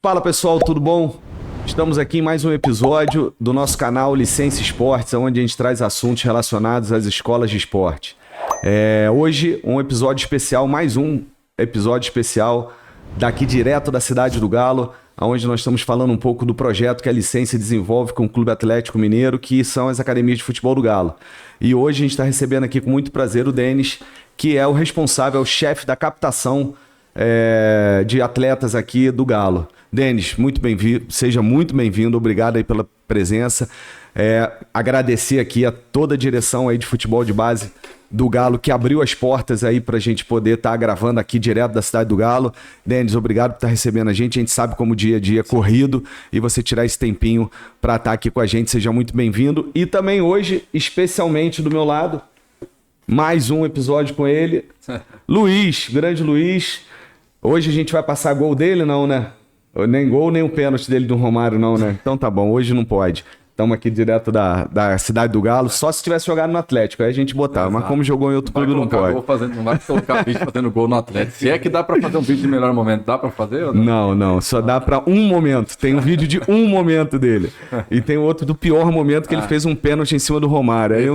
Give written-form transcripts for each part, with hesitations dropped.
Fala pessoal, tudo bom? Estamos aqui em mais um episódio do nosso canal Licença Esportes, onde a gente traz assuntos relacionados às escolas de esporte. Hoje um episódio especial, mais um episódio especial daqui direto da cidade do Galo, onde nós estamos falando um pouco do projeto que a Licença desenvolve com o Clube Atlético Mineiro, que são as academias de futebol do Galo. E hoje a gente está recebendo aqui com muito prazer o Denis, que é o responsável, o chefe da captação de atletas aqui do Galo. Denis, muito bem-vindo, seja muito bem-vindo, obrigado aí pela presença. Agradecer aqui a toda a direção aí de futebol de base do Galo, que abriu as portas aí pra gente poder estar gravando aqui direto da cidade do Galo. Denis, obrigado por estar recebendo a gente sabe como o dia a dia é corrido e você tirar esse tempinho para estar aqui com a gente, seja muito bem-vindo. E também hoje, especialmente do meu lado, mais um episódio com ele, Luiz, grande Luiz. Hoje a gente vai passar gol dele, não, né? Nem gol, nem o pênalti dele do Romário, não, né? Então tá bom, hoje não pode. Estamos aqui direto da cidade do Galo, só se tivesse jogado no Atlético, aí a gente botava. Mas como jogou em outro clube, não pode. Não vai colocar vídeo fazendo gol no Atlético. Se é que dá pra fazer um vídeo de melhor momento, dá pra fazer ou não? Não, só dá pra um momento. Tem um vídeo de um momento dele. E tem outro do pior momento, que ele fez um pênalti em cima do Romário. Aí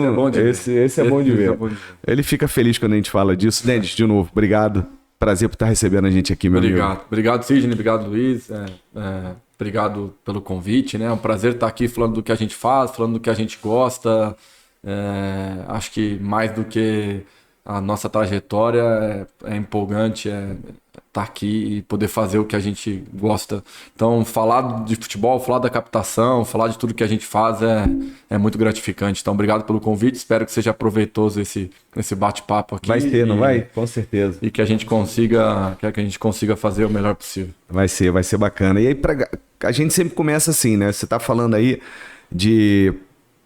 esse é bom de ver. Ele fica feliz quando a gente fala disso. Denis, de novo, obrigado. Prazer por estar recebendo a gente aqui, meu amigo. Obrigado, Sidney. Obrigado, Luiz. Obrigado pelo convite, né? É um prazer estar aqui falando do que a gente faz, falando do que a gente gosta. Acho que mais do que a nossa trajetória é empolgante estar aqui e poder fazer o que a gente gosta. Então, falar de futebol, falar da captação, falar de tudo que a gente faz é muito gratificante. Então, obrigado pelo convite. Espero que seja proveitoso esse bate-papo aqui. Vai ser, não vai? Com certeza. E que a gente consiga fazer o melhor possível. Vai ser bacana. E aí, a gente sempre começa assim, né? Você tá falando aí de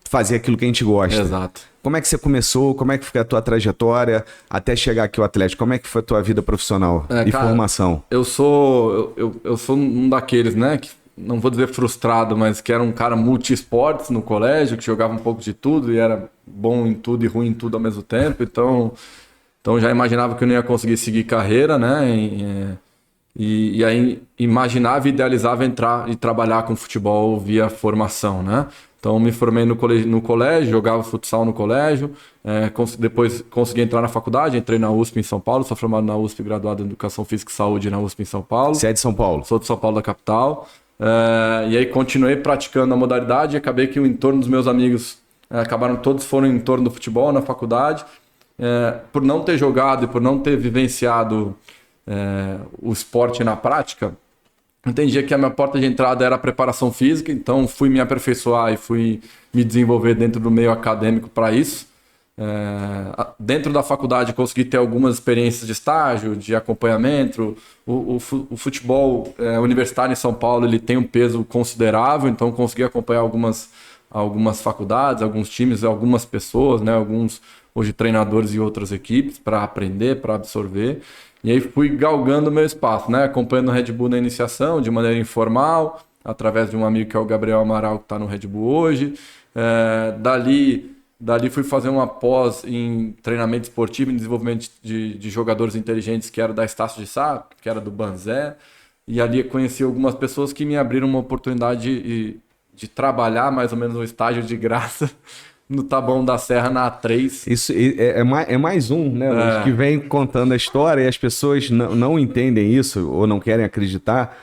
fazer aquilo que a gente gosta. Exato. Como é que você começou? Como é que foi a tua trajetória até chegar aqui ao Atlético? Como é que foi a tua vida profissional e formação? Eu sou um daqueles, né? Que não vou dizer frustrado, mas que era um cara multi-esportes no colégio, que jogava um pouco de tudo e era bom em tudo e ruim em tudo ao mesmo tempo. Então já imaginava que eu não ia conseguir seguir carreira, né? E aí imaginava e idealizava entrar e trabalhar com futebol via formação, né? Então me formei no colégio, jogava futsal no colégio, depois consegui entrar na faculdade, entrei na USP em São Paulo, sou formado na USP, graduado em Educação Física e Saúde na USP em São Paulo. Você é de São Paulo? Sou de São Paulo, da capital. E aí continuei praticando a modalidade e acabei que o entorno dos meus amigos todos foram em torno do futebol na faculdade. Por não ter jogado e por não ter vivenciado o esporte na prática, entendia que a minha porta de entrada era a preparação física, então fui me aperfeiçoar e fui me desenvolver dentro do meio acadêmico para isso. Dentro da faculdade consegui ter algumas experiências de estágio, de acompanhamento. O futebol universitário em São Paulo ele tem um peso considerável, então consegui acompanhar algumas faculdades, alguns times, algumas pessoas, né? Alguns hoje treinadores e outras equipes para aprender, para absorver. E aí fui galgando o meu espaço, né? Acompanhando o Red Bull na iniciação, de maneira informal, através de um amigo que é o Gabriel Amaral, que está no Red Bull hoje. Dali fui fazer uma pós em treinamento esportivo, em desenvolvimento de jogadores inteligentes, que era da Estácio de Sá, que era do Banzé. E ali conheci algumas pessoas que me abriram uma oportunidade de trabalhar mais ou menos um estágio de graça no Taboão da Serra, na A3. Isso é mais um, né? Que vem contando a história e as pessoas não entendem isso ou não querem acreditar.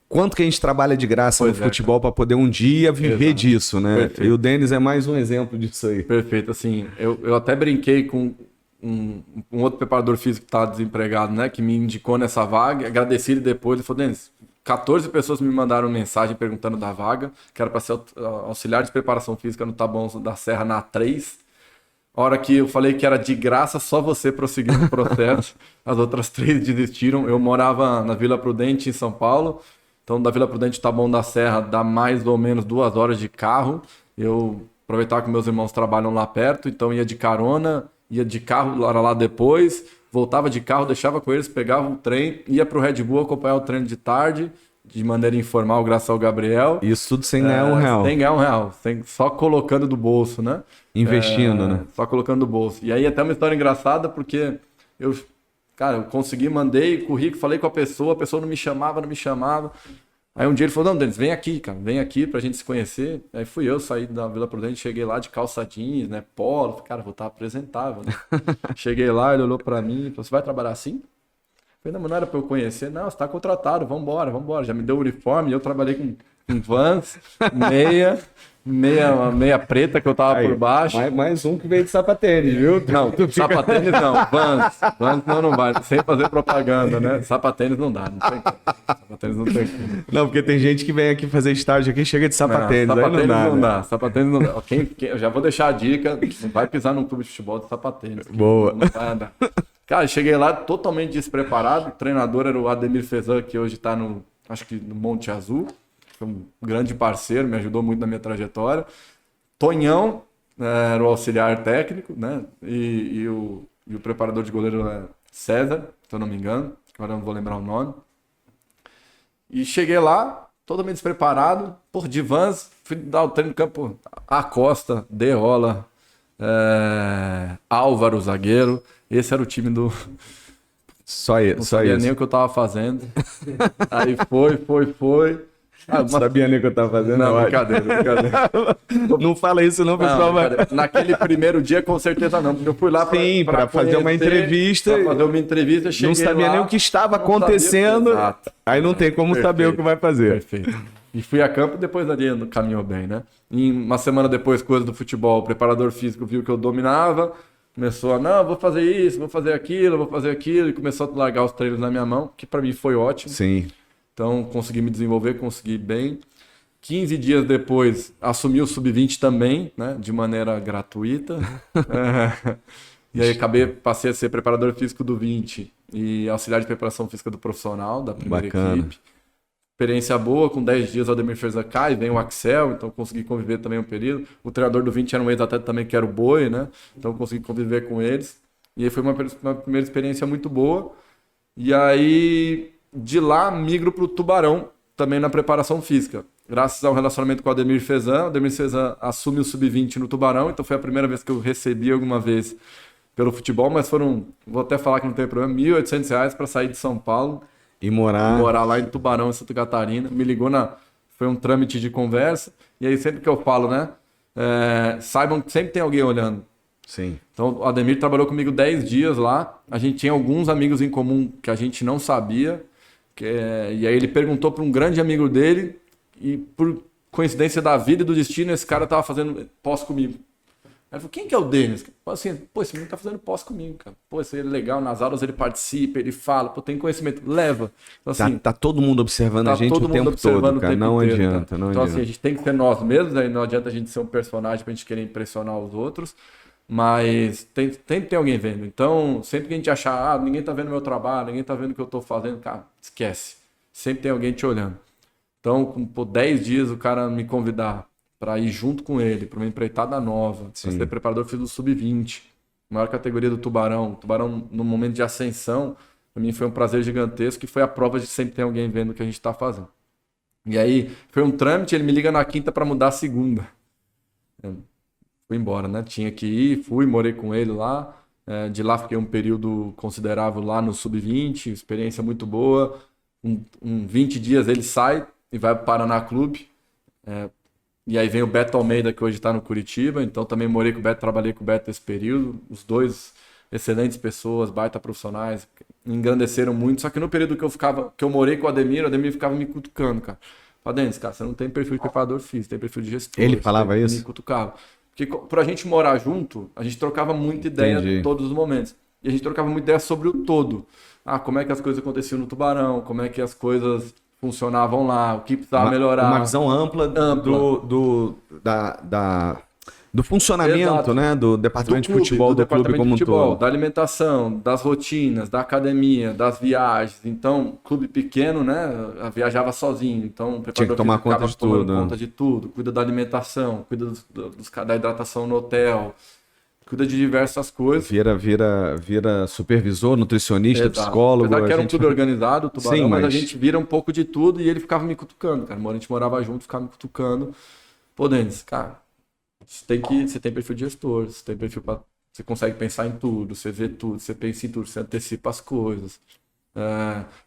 Quanto que a gente trabalha de graça no futebol para poder um dia viver disso, né? Perfeito. E o Denis é mais um exemplo disso aí. Perfeito. Assim, eu até brinquei com um outro preparador físico que está desempregado, né? Que me indicou nessa vaga. Agradeci ele depois. Ele falou, Denis, 14 pessoas me mandaram mensagem perguntando da vaga, que era para ser auxiliar de preparação física no Taboão da Serra na A3. A hora que eu falei que era de graça, só você prosseguiu no processo. As outras 3 desistiram. Eu morava na Vila Prudente, em São Paulo. Então, da Vila Prudente, Taboão da Serra, dá mais ou menos 2 horas de carro. Eu aproveitava que meus irmãos trabalham lá perto, então ia de carona, ia de carro lá depois, voltava de carro, deixava com eles, pegava um trem, ia pro Red Bull acompanhar o treino de tarde, de maneira informal, graças ao Gabriel. Isso tudo sem ganhar R$1. Sem ganhar R$1, só colocando do bolso, né? Investindo, né? Só colocando do bolso. E aí até uma história engraçada, porque eu consegui, mandei currículo, falei com a pessoa não me chamava. Aí um dia ele falou, não, Denis, vem aqui, cara, vem aqui pra gente se conhecer. Aí fui eu, saí da Vila Prudente, cheguei lá de calça jeans, né, polo, falei, cara, vou estar apresentável, né? Cheguei lá, ele olhou pra mim e falou, você vai trabalhar assim? Eu falei, não, mas não era pra eu conhecer. Não, você tá contratado, vambora. Já me deu o uniforme, eu trabalhei com Vans, meia preta que eu tava por baixo. Mais um que veio de sapatênis, viu? Não, sapatênis não, Vans não vai, sem fazer propaganda, né? Sapatênis não dá, não tem como. Sapatênis não tem como. Não, porque tem gente que vem aqui fazer estágio aqui e chega de sapatênis, aí não dá, não né? dá, sapatênis não dá. Eu já vou deixar a dica, não vai pisar num clube de futebol de sapatênis. Boa. Não vai andar. Cara, cheguei lá totalmente despreparado, o treinador era o Ademir Fezan, que hoje tá acho que no Monte Azul, foi um grande parceiro, me ajudou muito na minha trajetória. Tonhão era o auxiliar técnico, né? E o preparador de goleiro era César, se eu não me engano, agora eu não vou lembrar o nome. E cheguei lá, totalmente despreparado, de Vans, fui dar o treino no campo, Acosta, Derola, Álvaro, zagueiro, esse era o time do... Só isso. Não sabia nem o que eu tava fazendo. Aí foi. Não sabia nem o que eu tava fazendo. Não, brincadeira. Não fala isso não, pessoal. Naquele primeiro dia, com certeza não, porque eu fui lá para fazer uma entrevista. Pra fazer uma entrevista, cheguei não sabia lá, nem o que estava acontecendo. Aí não tem como saber o que vai fazer. Perfeito. E fui a campo e depois ali caminhou bem, né? E uma semana depois, coisa do futebol, o preparador físico viu que eu dominava, começou a, não, vou fazer isso, vou fazer aquilo, e começou a largar os treinos na minha mão, que para mim foi ótimo. Sim. Então, consegui me desenvolver, consegui bem. 15 dias depois, assumi o Sub-20 também, né? De maneira gratuita. E aí passei a ser preparador físico do 20 e auxiliar de preparação física do profissional, da primeira equipe. Experiência boa, com 10 dias o Ademir Fezan cai, vem o Axel, então consegui conviver também um período. O treinador do 20 era um ex-atleta também, que era o Boi, né? Então consegui conviver com eles. E aí foi uma primeira experiência muito boa. E aí... De lá, migro para o Tubarão, também na preparação física. Graças ao relacionamento com o Ademir Fezan assume o Sub-20 no Tubarão, então foi a primeira vez que eu recebi alguma vez pelo futebol, mas vou até falar que não tem problema, R$ 1.800 para sair de São Paulo e morar lá em Tubarão, em Santa Catarina. Me ligou foi um trâmite de conversa, e aí sempre que eu falo, né, saibam que sempre tem alguém olhando. Sim. Então, o Ademir trabalhou comigo 10 dias lá, a gente tinha alguns amigos em comum que a gente não sabia, e aí ele perguntou para um grande amigo dele e por coincidência da vida e do destino, esse cara tava fazendo pós comigo. Aí ele falou, quem que é o Denis? Assim, esse menino tá fazendo pós comigo, cara. Esse é legal, nas aulas ele participa, ele fala, tem conhecimento, leva. Então, assim, tá todo mundo observando a gente o tempo todo, cara. Não adianta. Então, assim, a gente tem que ser nós mesmos, aí não adianta a gente ser um personagem pra gente querer impressionar os outros. Mas sempre tem alguém vendo. Então, sempre que a gente achar, ninguém tá vendo meu trabalho, ninguém tá vendo o que eu tô fazendo, cara, esquece. Sempre tem alguém te olhando. Então, por 10 dias, o cara me convidar para ir junto com ele, para uma empreitada nova, para ser preparador físico do Sub-20, maior categoria do Tubarão. Tubarão, no momento de ascensão, para mim foi um prazer gigantesco, que foi a prova de sempre ter alguém vendo o que a gente tá fazendo. E aí, foi um trâmite, ele me liga na quinta para mudar a segunda. Fui embora, né? Tinha que ir, morei com ele lá. De lá fiquei um período considerável lá no Sub-20, experiência muito boa. 20 dias ele sai e vai para o Paraná Clube. E aí vem o Beto Almeida, que hoje está no Curitiba. Então também morei com o Beto, trabalhei com o Beto nesse período. Os dois excelentes pessoas, baita profissionais, me engrandeceram muito. Só que no período que eu morei com o Ademir ficava me cutucando, cara. Falei, Denis, cara, você não tem perfil de preparador físico, tem perfil de gestor. Ele falava isso? Me cutucava. Porque por a gente morar junto, a gente trocava muita ideia em todos os momentos. E a gente trocava muita ideia sobre o todo. Como é que as coisas aconteciam no Tubarão, como é que as coisas funcionavam lá, o que precisava melhorar. Uma visão ampla. Do funcionamento, exato, né? Do departamento de futebol, do clube como um todo. Da alimentação, das rotinas, da academia, das viagens. Então, clube pequeno, né? Eu viajava sozinho. Então, o preparador tinha que tomar conta de tudo. Conta de tudo. Cuida da alimentação, cuida da hidratação no hotel, cuida de diversas coisas. Vira supervisor, nutricionista, exato, psicólogo. Apesar que era um clube organizado, o Tubarão, mas a gente vira um pouco de tudo e ele ficava me cutucando, cara. A gente morava junto, ficava me cutucando. Pô, Denis, cara, você tem perfil de gestor, você tem perfil para, você consegue pensar em tudo, você vê tudo, você pensa em tudo, você antecipa as coisas.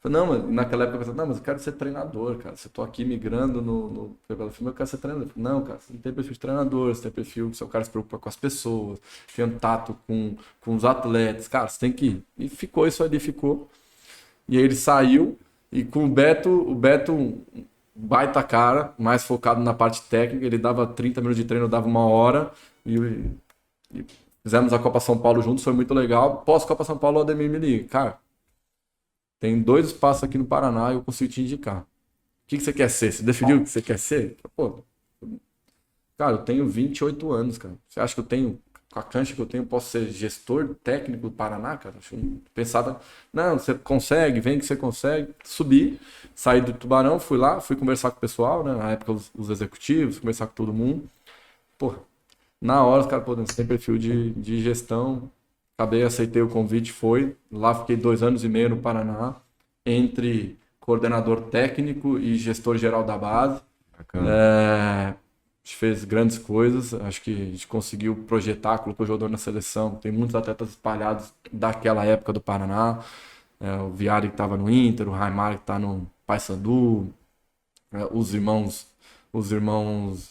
Não, mas naquela época eu pensava, não, mas eu quero ser treinador, cara. Se eu tô aqui migrando no filme, eu quero ser treinador. Eu falei, não, cara, você não tem perfil de treinador, você tem perfil, você é o cara que se preocupa com as pessoas, tem um tato com os atletas, cara, você tem que ir. E ficou isso ali, ficou. E aí ele saiu, e com o Beto, um baita cara, mais focado na parte técnica, ele dava 30 minutos de treino, eu dava 1 hora, e fizemos a Copa São Paulo juntos, foi muito legal. Pós-Copa São Paulo, o Ademir me liga, cara, tem 2 espaços aqui no Paraná e eu consigo te indicar. O que você quer ser? Você definiu o que você quer ser? Pô, cara, eu tenho 28 anos, cara. Você acha que eu tenho, com a cancha que eu tenho, posso ser gestor técnico do Paraná, cara? Pensava, não, você consegue, vem que você consegue. Subi, saí do Tubarão, fui lá, fui conversar com o pessoal, né? Na época os executivos, conversar com todo mundo. Pô, na hora os caras, pô, você tem perfil de gestão. Acabei, aceitei o convite, foi. Lá fiquei 2 anos e meio no Paraná, entre coordenador técnico e gestor geral da base. A gente fez grandes coisas, acho que a gente conseguiu projetar, colocou o jogador na seleção. Tem muitos atletas espalhados daquela época do Paraná. O Viari que estava no Inter, o Raimar que está no Paysandu, os irmãos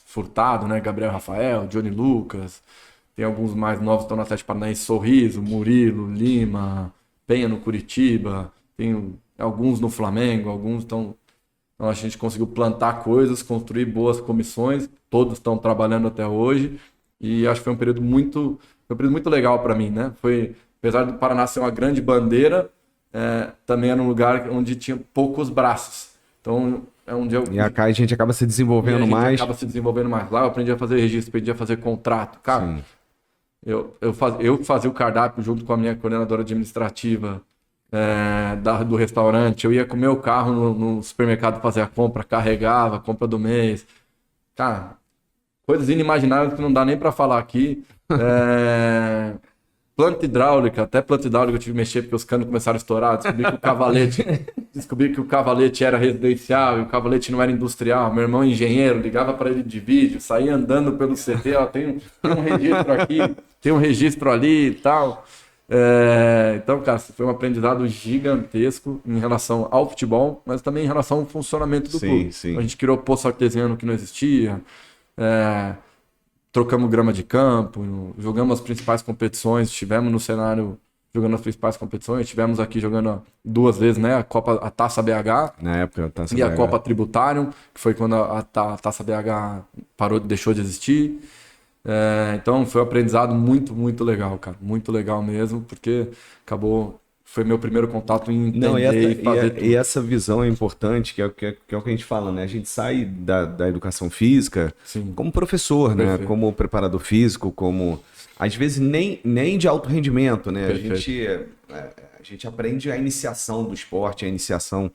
Furtado, né? Gabriel Rafael, Johnny Lucas. Tem alguns mais novos que estão no Atlético Paranaense, Sorriso, Murilo, Lima, Penha no Curitiba, tem alguns no Flamengo, alguns estão... Então a gente conseguiu plantar coisas, construir boas comissões, todos estão trabalhando até hoje, e acho que foi um período muito legal para mim, né? Apesar do Paraná ser uma grande bandeira, também era um lugar onde tinha poucos braços. Então é onde E a gente acaba se desenvolvendo mais. Lá eu aprendi a fazer registro, aprendi a fazer contrato. Cara, Sim. Eu fazia o cardápio junto com a minha coordenadora administrativa do restaurante. Eu ia com o meu carro no supermercado fazer a compra, carregava a compra do mês. Cara, coisas inimagináveis que não dá nem para falar aqui. Planta hidráulica, até planta hidráulica eu tive que mexer porque os canos começaram a estourar. Descobri que o cavalete era residencial e o cavalete não era industrial. Meu irmão engenheiro, ligava para ele de vídeo, saía andando pelo CT, ó, tem um registro aqui, tem um registro ali e tal. Então, cara, foi um aprendizado gigantesco em relação ao futebol, mas também em relação ao funcionamento do clube. Sim. Então, a gente criou poço artesiano que não existia, trocamos grama de campo, jogamos as principais competições, estivemos no cenário jogando as principais competições, estivemos aqui jogando 2 vezes, né, a Taça BH, Na época, a Taça e a BH. Copa Tributarium, que foi quando a Taça BH deixou de existir. Então foi um aprendizado muito, muito legal, cara, muito legal mesmo, porque foi meu primeiro contato em entender e fazer tudo. E essa visão é importante, que é o que a gente fala, né? A gente sai da educação física Sim. como professor, né? Perfeito. Como preparador físico, como... Às vezes nem de alto rendimento, né? A gente aprende a iniciação do esporte, a iniciação...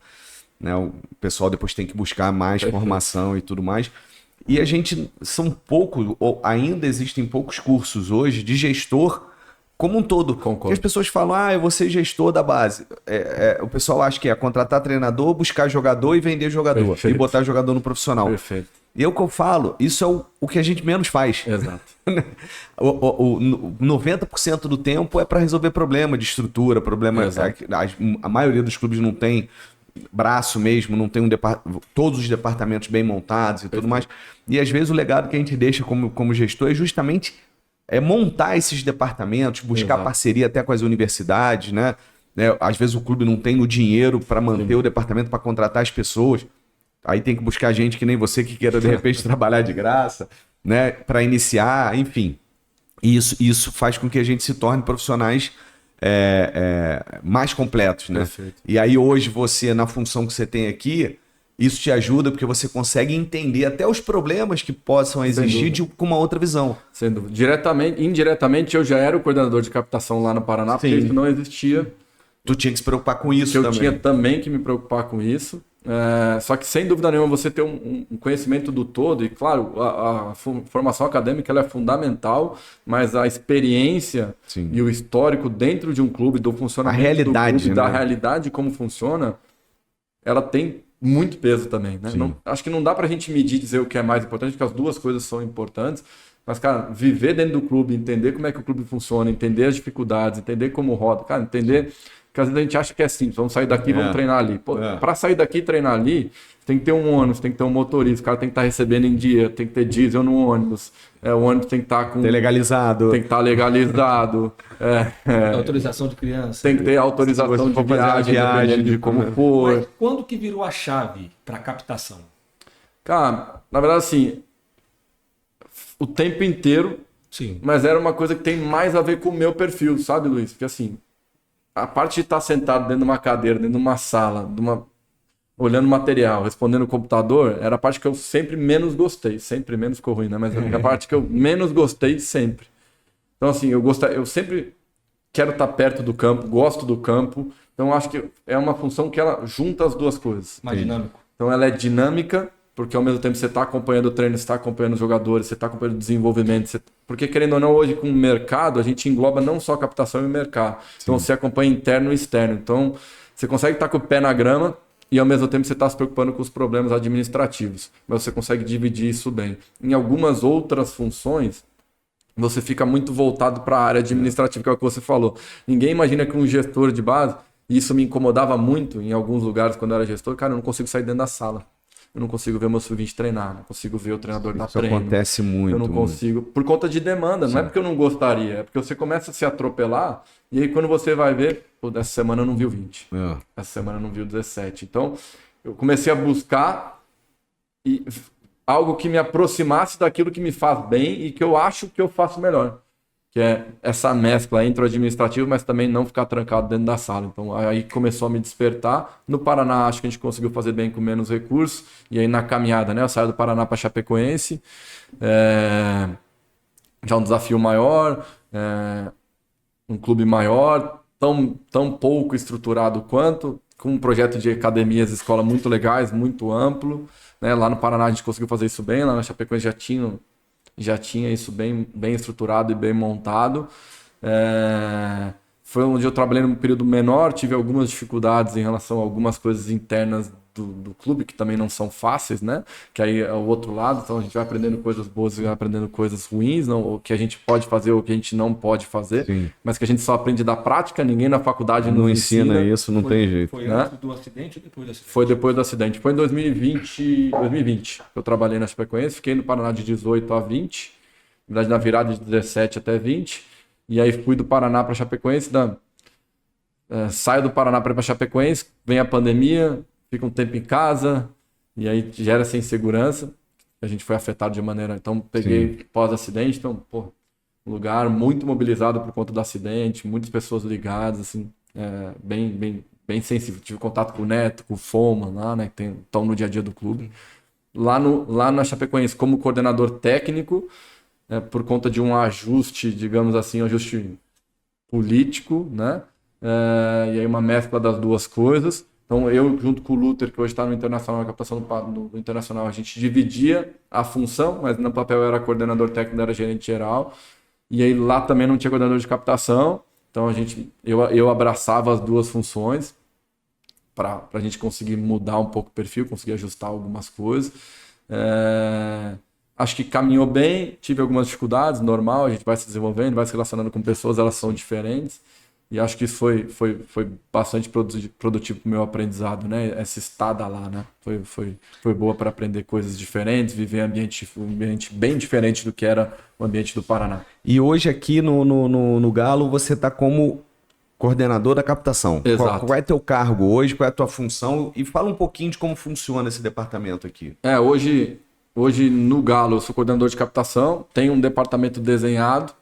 Né? O pessoal depois tem que buscar mais formação e tudo mais. E a gente... ainda existem poucos cursos hoje de gestor como um todo. Concordo. Porque as pessoas falam, eu vou ser gestor da base. O pessoal acha que é contratar treinador, buscar jogador e vender jogador. Perfeito. E botar jogador no profissional. Perfeito. E é o que eu falo, isso é o que a gente menos faz. Exato. 90% do tempo é para resolver problema de estrutura, problema... A maioria dos clubes não tem braço mesmo, não tem todos os departamentos bem montados e tudo mais. E às vezes o legado que a gente deixa como gestor é justamente montar esses departamentos, buscar parceria até com as universidades, né? Às vezes o clube não tem o dinheiro para manter o departamento, para contratar as pessoas. Aí tem que buscar gente que nem você que queira de repente trabalhar de graça, né? Para iniciar, enfim. Isso faz com que a gente se torne profissionais mais completos, né? Perfeito. E aí hoje você, na função que você tem aqui, isso te ajuda porque você consegue entender até os problemas que possam existir com uma outra visão. Sem dúvida. Indiretamente, eu já era o coordenador de captação lá no Paraná, porque isso não existia. Tu tinha que se preocupar com isso também. Eu tinha também que me preocupar com isso. Só que, sem dúvida nenhuma, você ter um conhecimento do todo, e claro, a formação acadêmica ela é fundamental, mas a experiência e o histórico dentro de um clube, do funcionamento do clube, da realidade como funciona, ela tem muito peso também, né? Acho que não dá pra gente medir e dizer o que é mais importante, porque as duas coisas são importantes, mas, cara, viver dentro do clube, entender como é que o clube funciona, entender as dificuldades, entender como roda, cara, entender Porque às vezes a gente acha que é simples, vamos sair daqui, vamos treinar ali. Pô, para sair daqui e treinar ali, tem que ter um ônibus, tem que ter um motorista, o cara tem que estar recebendo em dia, tem que ter diesel no ônibus, o ônibus tem que estar com... legalizado. Tem que estar legalizado. Autorização de criança. Tem que ter autorização de viagem, dependendo de como for. Mas quando que virou a chave para captação? Cara, na verdade, assim, o tempo inteiro, Sim. mas era uma coisa que tem mais a ver com o meu perfil, sabe, Luiz? Porque assim, a parte de estar sentado dentro de uma cadeira, dentro de uma sala, olhando material, respondendo no computador, era a parte que eu sempre menos gostei. Sempre menos ficou ruim, né? Mas é a parte que eu menos gostei sempre. Então, assim, eu sempre quero estar perto do campo, gosto do campo. Então, acho que é uma função que ela junta as duas coisas. Mais dinâmico. Então, ela é dinâmica, porque ao mesmo tempo você está acompanhando o treino, você está acompanhando os jogadores, você está acompanhando o desenvolvimento. Porque, querendo ou não, hoje com o mercado, a gente engloba não só a captação e o mercado. Sim. Então, você acompanha interno e externo. Então, você consegue estar com o pé na grama e, ao mesmo tempo, você está se preocupando com os problemas administrativos. Mas você consegue dividir isso bem. Em algumas outras funções, você fica muito voltado para a área administrativa, que é o que você falou. Ninguém imagina que um gestor de base, e isso me incomodava muito em alguns lugares quando eu era gestor, cara, eu não consigo sair dentro da sala. Eu não consigo ver meu sub-20 treinar, não consigo ver o treinador dar treino. Isso acontece muito. Eu não consigo, por conta de demanda, não é porque eu não gostaria, é porque você começa a se atropelar e aí quando você vai ver, pô, essa semana eu não vi o 20, essa semana eu não vi o 17. Então, eu comecei a buscar algo que me aproximasse daquilo que me faz bem e que eu acho que eu faço melhor. Que é essa mescla entre o administrativo, mas também não ficar trancado dentro da sala. Então, aí começou a me despertar. No Paraná, acho que a gente conseguiu fazer bem com menos recursos. E aí, na caminhada, né? Eu saio do Paraná para Chapecoense. Já um desafio maior, um clube maior, tão pouco estruturado quanto, com um projeto de academias e escola muito legais, muito amplo. Né? Lá no Paraná, a gente conseguiu fazer isso bem. Lá na Chapecoense já tinha isso bem estruturado e bem montado. Foi onde eu trabalhei num período menor, tive algumas dificuldades em relação a algumas coisas internas do clube, que também não são fáceis, né? Que aí é o outro lado, então a gente vai aprendendo coisas boas e vai aprendendo coisas ruins, o que a gente pode fazer ou o que a gente não pode fazer. Sim. Mas que a gente só aprende da prática, ninguém na faculdade não ensina isso, não tem jeito. Foi antes do acidente ou depois do acidente? Foi depois do acidente. Foi em 2020 que eu trabalhei na Chapecoense, fiquei no Paraná de 18 a 20, na verdade na virada de 17 até 20, e aí fui do Paraná para Chapecoense, saio do Paraná para ir para Chapecoense, vem a pandemia, fica um tempo em casa, e aí gera essa insegurança, a gente foi afetado de maneira... Então, peguei pós-acidente, então, pô, um lugar muito mobilizado por conta do acidente, muitas pessoas ligadas, assim, bem sensível. Tive contato com o Neto, com o Foman lá, né, que estão no dia a dia do clube. Lá na Chapecoense, como coordenador técnico, por conta de um ajuste, digamos assim, um ajuste político, né, e aí uma mescla das duas coisas. Então, eu, junto com o Luther, que hoje está no Internacional, na captação do Internacional, a gente dividia a função, mas no papel eu era coordenador técnico, era gerente geral. E aí lá também não tinha coordenador de captação. Então, eu abraçava as duas funções para a gente conseguir mudar um pouco o perfil, conseguir ajustar algumas coisas. Acho que caminhou bem, tive algumas dificuldades, normal, a gente vai se desenvolvendo, vai se relacionando com pessoas, elas são diferentes. E acho que isso foi bastante produtivo para o meu aprendizado, né? Essa estada lá, né? Foi boa para aprender coisas diferentes, viver um ambiente bem diferente do que era o ambiente do Paraná. E hoje aqui no Galo você está como coordenador da captação. Exato. Qual é teu cargo hoje? Qual é a tua função? E fala um pouquinho de como funciona esse departamento aqui. Hoje no Galo eu sou coordenador de captação, tenho um departamento desenhado.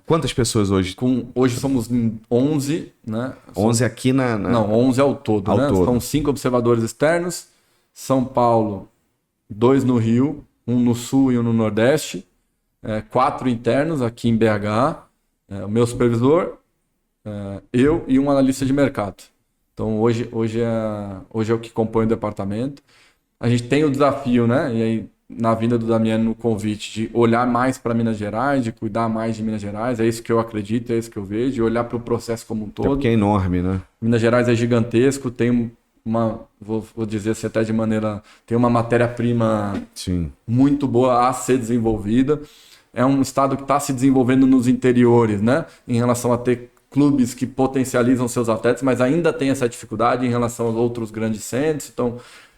Quantas pessoas hoje? Hoje somos 11, né? 11 aqui Não, 11 ao todo, né? São 5 observadores externos, São Paulo, 2 no Rio, 1 no Sul e 1 no Nordeste, 4 internos aqui em BH, o meu supervisor, eu e um analista de mercado. Então hoje é o que compõe o departamento. A gente tem o desafio, né? E aí, na vinda do Damiano no convite, de olhar mais para Minas Gerais, de cuidar mais de Minas Gerais, é isso que eu acredito, é isso que eu vejo, de olhar para o processo como um todo. Porque é enorme, né? Minas Gerais é gigantesco, tem vou dizer assim até de maneira, tem uma matéria-prima muito boa a ser desenvolvida. É um estado que está se desenvolvendo nos interiores, né? Em relação a ter clubes que potencializam seus atletas, mas ainda tem essa dificuldade em relação aos outros grandes centros. Então,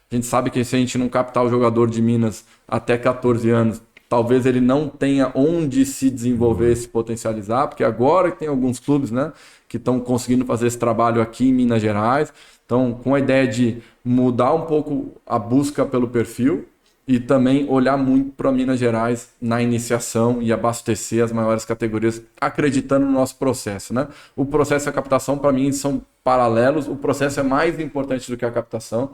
a gente sabe que se a gente não captar o jogador de Minas até 14 anos, talvez ele não tenha onde se desenvolver, se potencializar, porque agora tem alguns clubes, né, que estão conseguindo fazer esse trabalho aqui em Minas Gerais. Então, com a ideia de mudar um pouco a busca pelo perfil e também olhar muito para Minas Gerais na iniciação e abastecer as maiores categorias, acreditando no nosso processo, né? O processo e a captação, para mim, são paralelos. O processo é mais importante do que a captação.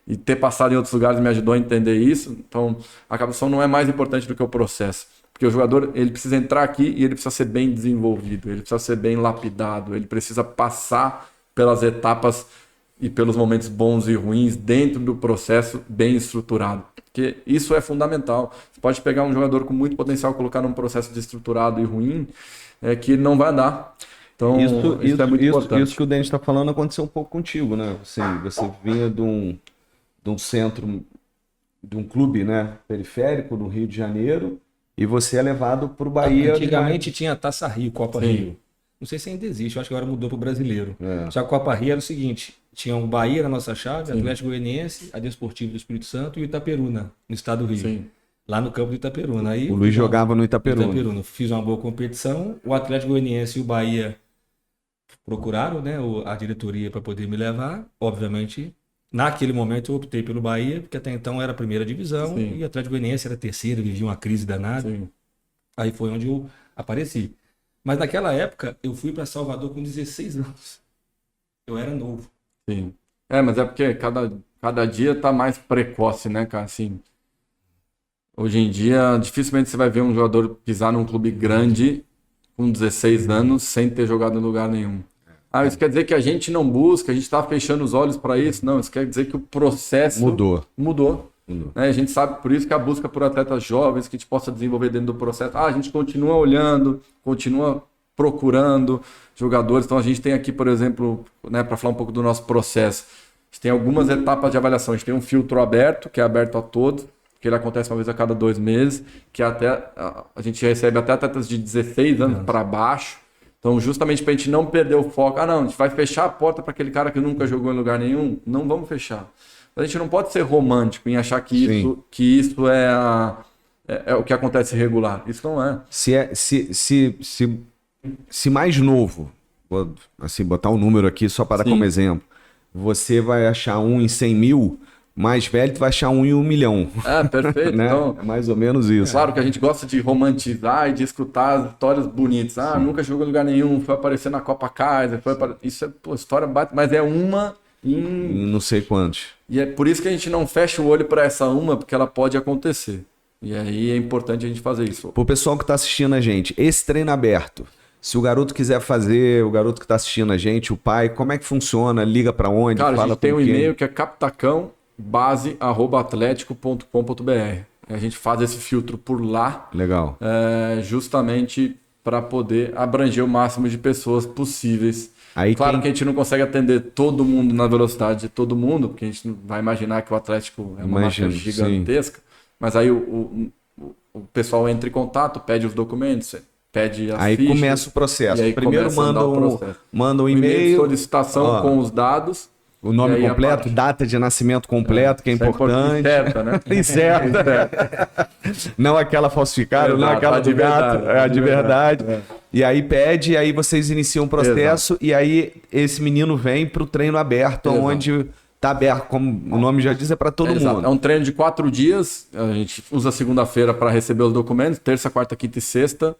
E ter passado em outros lugares me ajudou a entender isso. Então, a captação não é mais importante do que o processo. Porque o jogador, ele precisa entrar aqui e ele precisa ser bem desenvolvido, ele precisa ser bem lapidado, ele precisa passar pelas etapas e pelos momentos bons e ruins dentro do processo bem estruturado. Porque isso é fundamental. Você pode pegar um jogador com muito potencial, colocar num processo desestruturado e ruim, que ele não vai andar. Então, isso é muito importante. Isso que o Denis está falando aconteceu um pouco contigo, né? Você vinha de um centro, de um clube, né, periférico no Rio de Janeiro, e você é levado para o Bahia. Antigamente tinha Taça Rio, Copa Rio. Não sei se ainda existe, eu acho que agora mudou para o Brasileiro. Já a Copa Rio era o seguinte, tinha o Bahia na nossa chave, Atlético Goianiense, a Desportivo do Espírito Santo e o Itaperuna, no estado do Rio. Sim. Lá no campo do Itaperuna. Aí, o Luiz jogava no Itaperuna. Fiz uma boa competição, o Atlético Goianiense e o Bahia procuraram, né, a diretoria para poder me levar. Obviamente, naquele momento eu optei pelo Bahia, porque até então era a primeira divisão. Sim. E o Atlético Goianiense era a terceira, vivia uma crise danada. Sim. Aí foi onde eu apareci. Mas naquela época, eu fui para Salvador com 16 anos. Eu era novo. Sim. Mas é porque cada dia tá mais precoce, né, cara? Assim, hoje em dia, dificilmente você vai ver um jogador pisar num clube grande com 16 anos sem ter jogado em lugar nenhum. Isso quer dizer que a gente não busca, a gente está fechando os olhos para isso? Não, isso quer dizer que o processo mudou. A gente sabe, por isso que a busca por atletas jovens que a gente possa desenvolver dentro do processo. A gente continua olhando, continua procurando jogadores. Então a gente tem aqui, por exemplo, né, para falar um pouco do nosso processo, a gente tem algumas etapas de avaliação. A gente tem um filtro aberto, que é aberto a todos, que ele acontece uma vez a cada 2 meses, que até a gente recebe até atletas de 16 anos para baixo. Então, justamente para a gente não perder o foco. Não, a gente vai fechar a porta para aquele cara que nunca jogou em lugar nenhum. Não vamos fechar. A gente não pode ser romântico em achar que isso é o que acontece regular. Isso não é. Se mais novo, vou assim, botar um número aqui só para dar como exemplo, você vai achar um em 100 mil, mais velho tu vai achar um em 1 milhão. Perfeito. Né? Então, é mais ou menos isso. Claro que a gente gosta de romantizar e de escutar as histórias bonitas. Nunca jogou em lugar nenhum, foi aparecer na Copa Kaiser. Isso é história bate, mas é uma em não sei quantos. E é por isso que a gente não fecha o olho para essa uma, porque ela pode acontecer. E aí é importante a gente fazer isso. Pro pessoal que está assistindo a gente, esse treino aberto, se o garoto quiser fazer, o garoto que está assistindo a gente, o pai, como é que funciona? Liga para onde? Cara, fala a gente tem um e-mail que é captacãobase@atletico.com.br. A gente faz esse filtro por lá. Legal. Justamente para poder abranger o máximo de pessoas possíveis. Aí claro que a gente não consegue atender todo mundo na velocidade de todo mundo, porque a gente não vai imaginar que o Atlético é uma marca gigantesca. Sim. Mas aí o pessoal entra em contato, pede os documentos, pede as fichas. Aí começa o processo. Primeiro manda um e-mail. De solicitação com os dados. O nome completo, data de nascimento completo, que é importante. Incerta, né? Incerta. Não aquela falsificada, não aquela do gato, é a de verdade. E aí pede, aí vocês iniciam o processo. E aí esse menino vem para o treino aberto, onde está aberto, como o nome já diz, é para todo mundo. É um treino de 4 dias, a gente usa segunda-feira para receber os documentos, terça, quarta, quinta e sexta.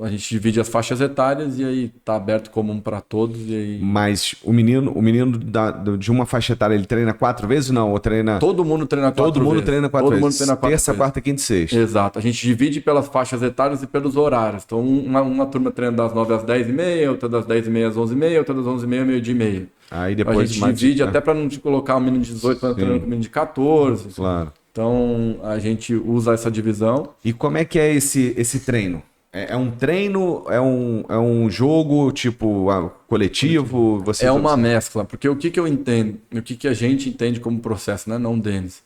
A gente divide as faixas etárias e aí tá aberto comum para todos. E aí... Mas o menino de uma faixa etária, ele treina 4 vezes ou não? Ou treina... Todo mundo treina 4 vezes. Todo mundo treina 4 vezes. Terça, quarta, quinta e sexta. Exato. A gente divide pelas faixas etárias e pelos horários. Então uma turma treina das 9 às 10h30, outra das 10h30 às 11h30, outra das 11h30 ao meio-dia e meia. Aí depois a gente divide até para não te colocar um menino de 18 para treinar com um menino de 14. Claro. Então a gente usa essa divisão. E como é que é esse treino? É um treino? É um jogo tipo coletivo? É uma mescla, porque o que eu entendo, o que a gente entende como processo, né? Não o Denis.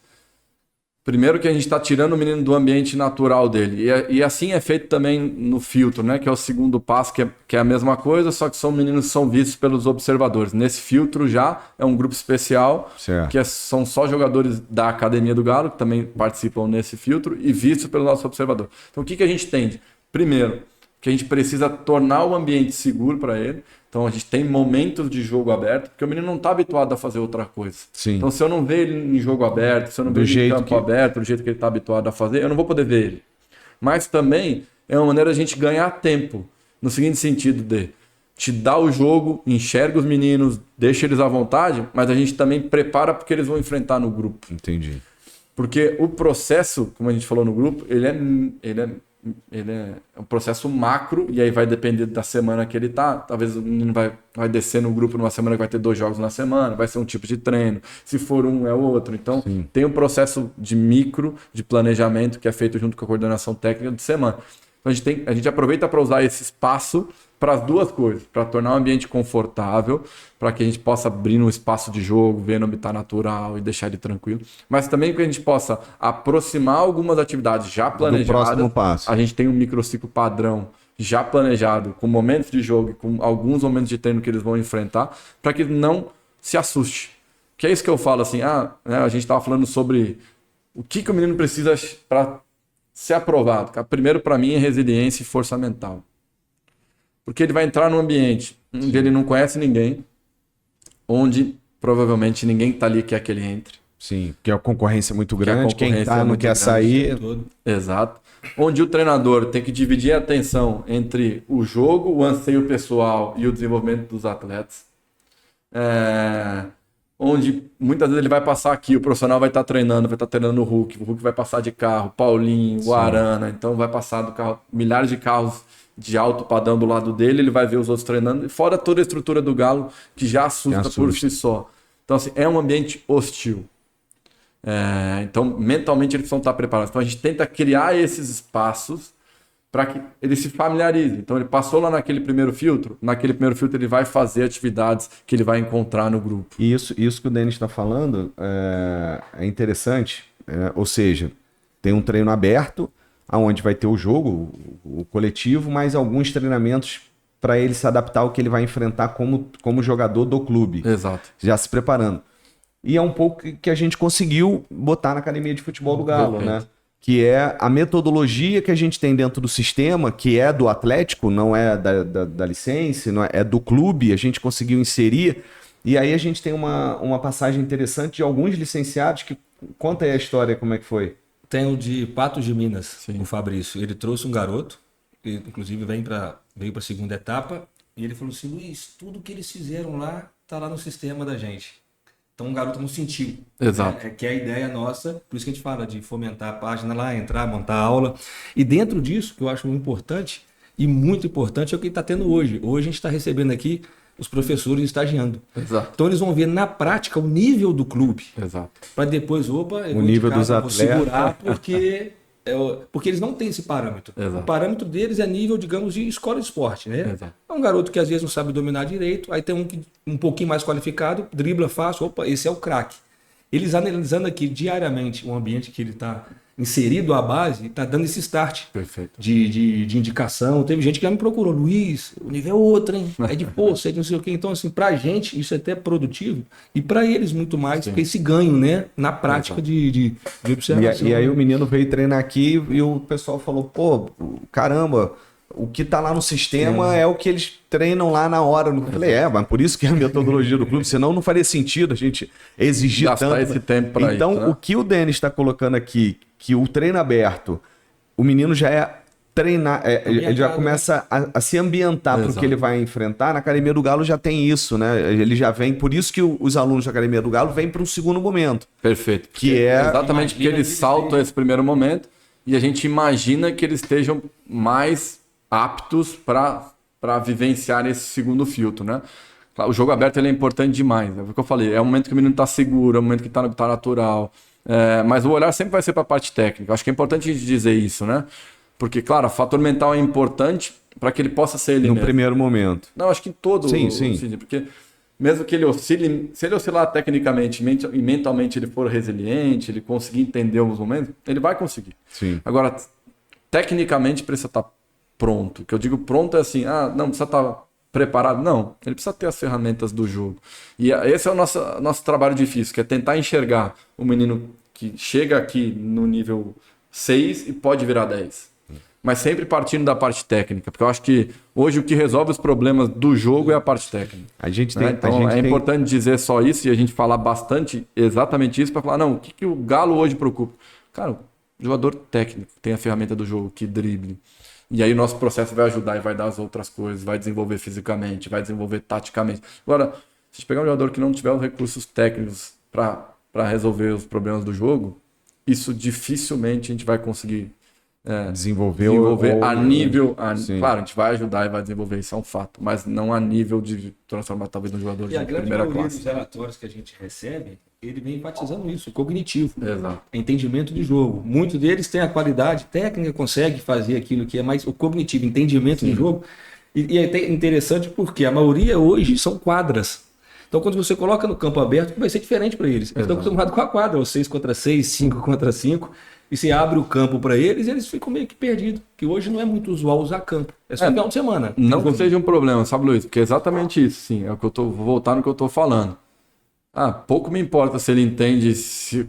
Primeiro que a gente está tirando o menino do ambiente natural dele. E assim é feito também no filtro, né? Que é o segundo passo, que é a mesma coisa, só que são meninos que são vistos pelos observadores. Nesse filtro já é um grupo especial, Certo. que são só jogadores da Academia do Galo, que também participam nesse filtro, e vistos pelo nosso observador. Então o que a gente tem? Primeiro, que a gente precisa tornar o ambiente seguro para ele. Então a gente tem momentos de jogo aberto, porque o menino não está habituado a fazer outra coisa. Sim. Então se eu não ver ele em jogo aberto, se eu não ver ele em campo aberto, do jeito que ele está habituado a fazer, eu não vou poder ver ele. Mas também é uma maneira de a gente ganhar tempo, no seguinte sentido de te dar o jogo, enxerga os meninos, deixa eles à vontade, mas a gente também prepara porque eles vão enfrentar no grupo. Entendi. Porque o processo, como a gente falou no grupo, ele é um processo macro, e aí vai depender da semana que ele tá. Talvez o menino vai descer no grupo numa semana que vai ter 2 jogos na semana, vai ser um tipo de treino. Se for um, é outro. Então, tem um processo de micro, de planejamento, que é feito junto com a coordenação técnica de semana. Então, a gente aproveita para usar esse espaço para as duas coisas, para tornar o ambiente confortável, para que a gente possa abrir um espaço de jogo, ver no habitat natural e deixar ele tranquilo, mas também para que a gente possa aproximar algumas atividades já planejadas. Do próximo passo. A gente tem um microciclo padrão já planejado, com momentos de jogo, com alguns momentos de treino que eles vão enfrentar, para que não se assuste. Que é isso que eu falo assim, né, a gente estava falando sobre o que o menino precisa para ser aprovado. Primeiro, para mim, é resiliência e força mental. Porque ele vai entrar num ambiente onde ele não conhece ninguém, onde provavelmente ninguém está ali quer que ele entre. Sim, que a concorrência é muito grande, quem está não quer sair. Exato. Onde o treinador tem que dividir a atenção entre o jogo, o anseio pessoal e o desenvolvimento dos atletas. Onde muitas vezes ele vai passar aqui, o profissional vai estar treinando o Hulk vai passar de carro, Paulinho, o Arana, então vai passar do carro, milhares de carros de alto padrão do lado dele, ele vai ver os outros treinando, e fora toda a estrutura do Galo, que já assusta por si só. Então, assim, é um ambiente hostil. Então, mentalmente, eles precisam estar preparados. Então, a gente tenta criar esses espaços para que ele se familiarize. Então, ele passou lá naquele primeiro filtro ele vai fazer atividades que ele vai encontrar no grupo. E isso que o Denis está falando é interessante, ou seja, tem um treino aberto, aonde vai ter o jogo, o coletivo, mas alguns treinamentos para ele se adaptar ao que ele vai enfrentar como jogador do clube. Exato. Já se preparando. E é um pouco que a gente conseguiu botar na Academia de Futebol do Galo, né? Que é a metodologia que a gente tem dentro do sistema, que é do Atlético, não é da licença, não é do clube, a gente conseguiu inserir. E aí a gente tem uma passagem interessante de alguns licenciados que... Conta aí a história, como é que foi. Tem o de Patos de Minas, o Fabrício. Ele trouxe um garoto, que inclusive veio para a segunda etapa, e ele falou assim: Luiz, tudo que eles fizeram lá está lá no sistema da gente. Então o garoto não sentiu. Exato. Que é a ideia nossa, por isso que a gente fala de fomentar a página lá, entrar, montar a aula. E dentro disso, que eu acho importante, e muito importante, é o que está tendo hoje. Hoje a gente está recebendo aqui os professores estagiando. Exato. Então eles vão ver na prática o nível do clube. Exato. Para depois, o nível dos atletas. Segurar, porque eles não têm esse parâmetro. Exato. O parâmetro deles é nível, digamos, de escola de esporte, né? Exato. É um garoto que às vezes não sabe dominar direito, aí tem um pouquinho mais qualificado, dribla fácil, esse é o craque. Eles analisando aqui diariamente o ambiente que ele está inserido à base, está dando esse start. Perfeito. De indicação. Teve gente que já me procurou: Luiz, o nível é outro, hein? É de poço, é de não sei o quê. Então, assim, pra gente isso é até produtivo, e para eles muito mais, porque esse ganho, né, na prática de observação. E aí o menino veio treinar aqui e o pessoal falou: pô, caramba, o que tá lá no sistema é o que eles treinam lá na hora. Eu falei: mas por isso que é a metodologia do clube, senão não faria sentido a gente exigir gastar tanto. esse tempo para então, isso, né? O que o Denis está colocando aqui, que o treino aberto, o menino já é treinar, ele já começa a se ambientar para o que ele vai enfrentar. Na Academia do Galo já tem isso, né? Ele já vem, por isso que os alunos da Academia do Galo vêm para um segundo momento. Perfeito. Que é exatamente porque eles saltam esse primeiro momento e a gente imagina que eles estejam mais aptos para vivenciar esse segundo filtro, né? O jogo aberto ele é importante demais, é o que eu falei, é o momento que o menino está seguro, é o momento que está no habitat natural, mas o olhar sempre vai ser para a parte técnica. Acho que é importante a gente dizer isso, né? Porque, claro, o fator mental é importante para que ele possa ser ele no mesmo. Primeiro momento. Não, acho que em todo. Sim. Porque mesmo que ele oscile, se ele oscilar tecnicamente e mentalmente ele for resiliente, ele conseguir entender alguns momentos, ele vai conseguir. Sim. Agora, tecnicamente precisa estar pronto. O que eu digo pronto é assim, não precisa estar preparado. Não, ele precisa ter as ferramentas do jogo. E esse é o nosso trabalho difícil, que é tentar enxergar o menino que chega aqui no nível 6 e pode virar 10. Mas sempre partindo da parte técnica, porque eu acho que hoje o que resolve os problemas do jogo é a parte técnica. Então é importante dizer só isso e a gente falar bastante exatamente isso para falar, não, o que o Galo hoje preocupa? Cara, o jogador técnico tem a ferramenta do jogo, que drible. E aí o nosso processo vai ajudar e vai dar as outras coisas, vai desenvolver fisicamente, vai desenvolver taticamente. Agora, se a gente pegar um jogador que não tiver os recursos técnicos para resolver os problemas do jogo, isso dificilmente a gente vai conseguir desenvolver a nível... Claro, a gente vai ajudar e vai desenvolver, isso é um fato, mas não a nível de transformar talvez um jogador de primeira classe. Dos relatórios que a gente recebe, ele vem enfatizando isso, o cognitivo, Exato. Entendimento de jogo. Muitos deles têm a qualidade técnica, consegue fazer aquilo que é mais o cognitivo, entendimento do jogo. E é até interessante porque a maioria hoje são quadras. Então, quando você coloca no campo aberto, vai ser diferente para eles. Eles estão acostumados com a quadra, o 6 contra 6, 5 contra 5. E você abre o campo para eles, eles ficam meio que perdidos. Que hoje não é muito usual usar campo. É só final de semana. Não que seja um problema, sabe, Luiz? Porque é exatamente isso, sim. É o que vou voltar no que eu estou falando. Pouco me importa se ele entende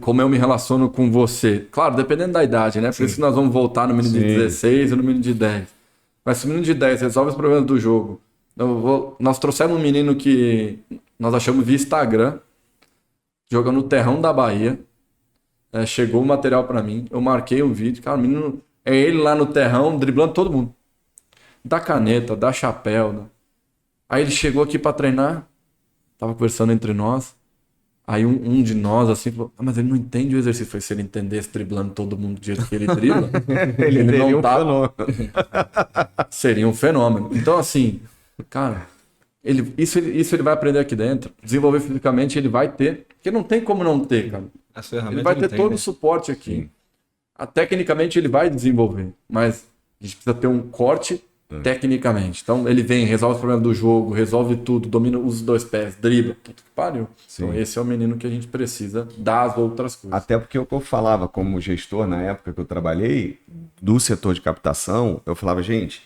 como eu me relaciono com você. Claro, dependendo da idade, né? Por isso que nós vamos voltar no menino de 16 e no menino de 10. Mas se o menino de 10 resolve os problemas do jogo... Nós trouxemos um menino que nós achamos via Instagram, jogando no terrão da Bahia. Chegou o material para mim, eu marquei um vídeo. Cara, o menino é ele lá no terrão, driblando todo mundo. Dá caneta, dá chapéu. Aí ele chegou aqui para treinar, tava conversando entre nós. Aí um de nós assim falou: mas ele não entende o exercício. Foi, se ele entendesse driblando todo mundo do jeito que ele dribla, ele não tava. Seria um fenômeno. Então, assim, cara, isso ele vai aprender aqui dentro. Desenvolver fisicamente ele vai ter, porque não tem como não ter, cara. Ele vai ter todo o suporte aqui. Tecnicamente ele vai desenvolver, mas a gente precisa ter um corte tecnicamente. Então ele vem, resolve os problemas do jogo, resolve tudo, domina os dois pés, dribla, tudo que pariu. Sim. Então esse é o menino que a gente precisa das outras coisas. Até porque o que eu falava como gestor na época que eu trabalhei, do setor de captação, eu falava, gente,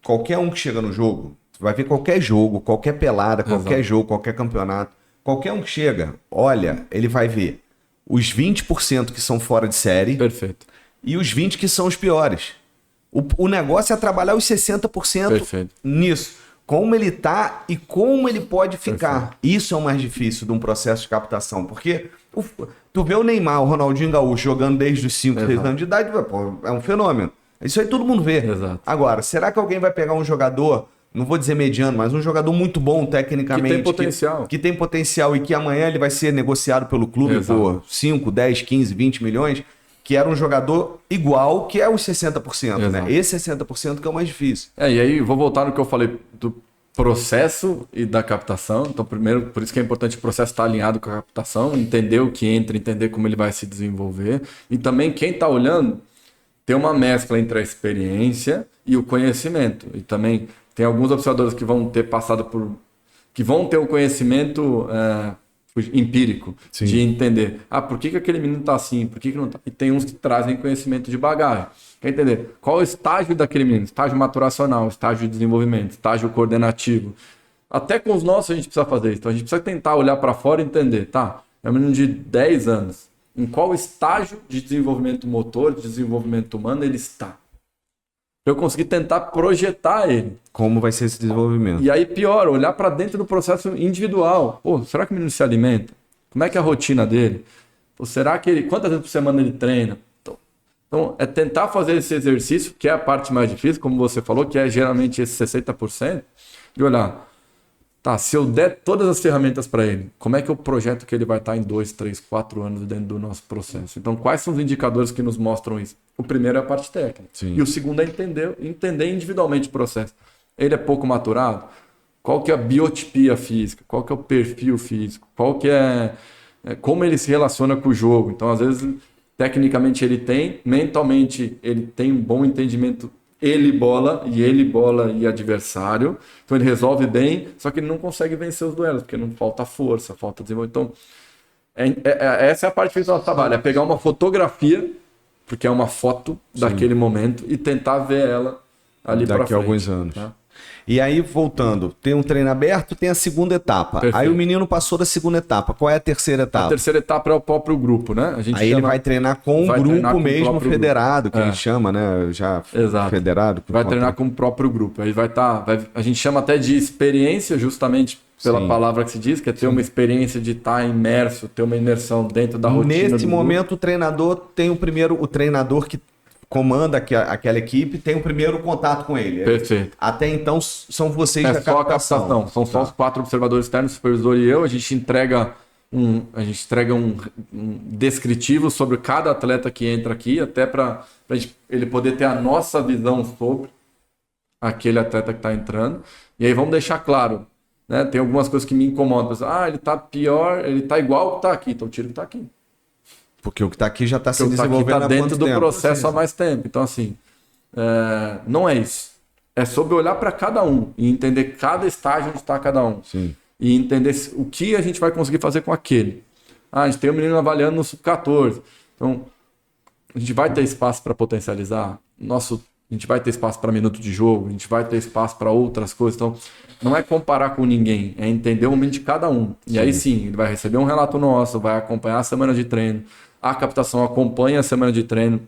qualquer um que chega no jogo, vai ver qualquer jogo, qualquer pelada, qualquer jogo, qualquer campeonato, qualquer um que chega, olha, ele vai ver os 20% que são fora de série. Perfeito. E os 20% que são os piores. O negócio é trabalhar os 60% Perfeito. nisso. Como ele tá e como ele pode ficar. Perfeito. Isso é o mais difícil de um processo de captação. Porque tu vê o Neymar, o Ronaldinho Gaúcho jogando desde os 5, 6 anos de idade, pô, é um fenômeno. Isso aí todo mundo vê. Exato. Agora, será que alguém vai pegar um jogador, não vou dizer mediano, mas um jogador muito bom tecnicamente. Que tem potencial. Que tem potencial e que amanhã ele vai ser negociado pelo clube por 5, 10, 15, 20 milhões, que era um jogador igual, que é os 60%, né? Esse 60% que é o mais difícil. E aí vou voltar no que eu falei do processo e da captação. Então, primeiro, por isso que é importante o processo estar alinhado com a captação, entender o que entra, entender como ele vai se desenvolver. E também quem está olhando tem uma mescla entre a experiência e o conhecimento. E também tem alguns observadores que vão ter passado por... que vão ter o conhecimento empírico. Sim. De entender. Por que aquele menino está assim? Por que não está? E tem uns que trazem conhecimento de bagagem. Quer entender? Qual é o estágio daquele menino? Estágio maturacional, estágio de desenvolvimento, estágio coordenativo. Até com os nossos a gente precisa fazer isso. Então a gente precisa tentar olhar para fora e entender. É um menino de 10 anos. Em qual estágio de desenvolvimento motor, de desenvolvimento humano ele está? Para eu conseguir tentar projetar ele. Como vai ser esse desenvolvimento? E aí, pior, olhar para dentro do processo individual. Será que o menino se alimenta? Como é que é a rotina dele? Será que ele... quantas vezes por semana ele treina? Então, é tentar fazer esse exercício, que é a parte mais difícil, como você falou, que é geralmente esse 60%, de olhar, se eu der todas as ferramentas para ele, como é que eu projeto que ele vai estar em 2, 3, 4 anos dentro do nosso processo? Então, quais são os indicadores que nos mostram isso? O primeiro é a parte técnica. Sim. E o segundo é entender individualmente o processo. Ele é pouco maturado? Qual que é a biotipia física? Qual que é o perfil físico? Qual que é como ele se relaciona com o jogo? Então, às vezes, tecnicamente ele tem, mentalmente ele tem um bom entendimento ele bola e adversário. Então ele resolve bem, só que ele não consegue vencer os duelos, porque não falta força, falta desenvolvimento. Então, essa é a parte que do nosso trabalho, é pegar uma fotografia, porque é uma foto daquele momento, e tentar ver ela ali para frente. Daqui a alguns anos. Tá? E aí, voltando, tem um treino aberto, tem a segunda etapa. Perfeito. Aí o menino passou da segunda etapa. Qual é a terceira etapa? A terceira etapa é o próprio grupo, né? Aí ele vai treinar com o grupo mesmo federado, que a gente chama, né? Já Exato. Federado. Vai treinar com o próprio grupo. Aí a gente chama até de experiência, justamente pela palavra que se diz, que é ter uma experiência de estar imerso, ter uma imersão dentro da rotina. Nesse momento, o treinador tem o treinador que comanda aquela equipe, tem o primeiro contato com ele. Perfeito. Até então, são vocês da captação. Só a captação. São só os 4 observadores externos, o supervisor e eu. A gente entrega um descritivo sobre cada atleta que entra aqui, até para ele poder ter a nossa visão sobre aquele atleta que está entrando. E aí vamos deixar claro, né? Tem algumas coisas que me incomodam. Ele está pior, ele está igual ao que está aqui. Então tira o que está aqui. Porque o que está aqui já está se desenvolvendo tá dentro do processo há mais tempo. Então, assim, não é isso. É sobre olhar para cada um e entender cada estágio onde está cada um. Sim. E entender o que a gente vai conseguir fazer com aquele. A gente tem um menino avaliando no sub-14. Então, a gente vai ter espaço para potencializar. A gente vai ter espaço para minuto de jogo. A gente vai ter espaço para outras coisas. Então, não é comparar com ninguém. É entender o momento de cada um. E aí sim, ele vai receber um relato nosso, vai acompanhar a semana de treino. A captação acompanha a semana de treino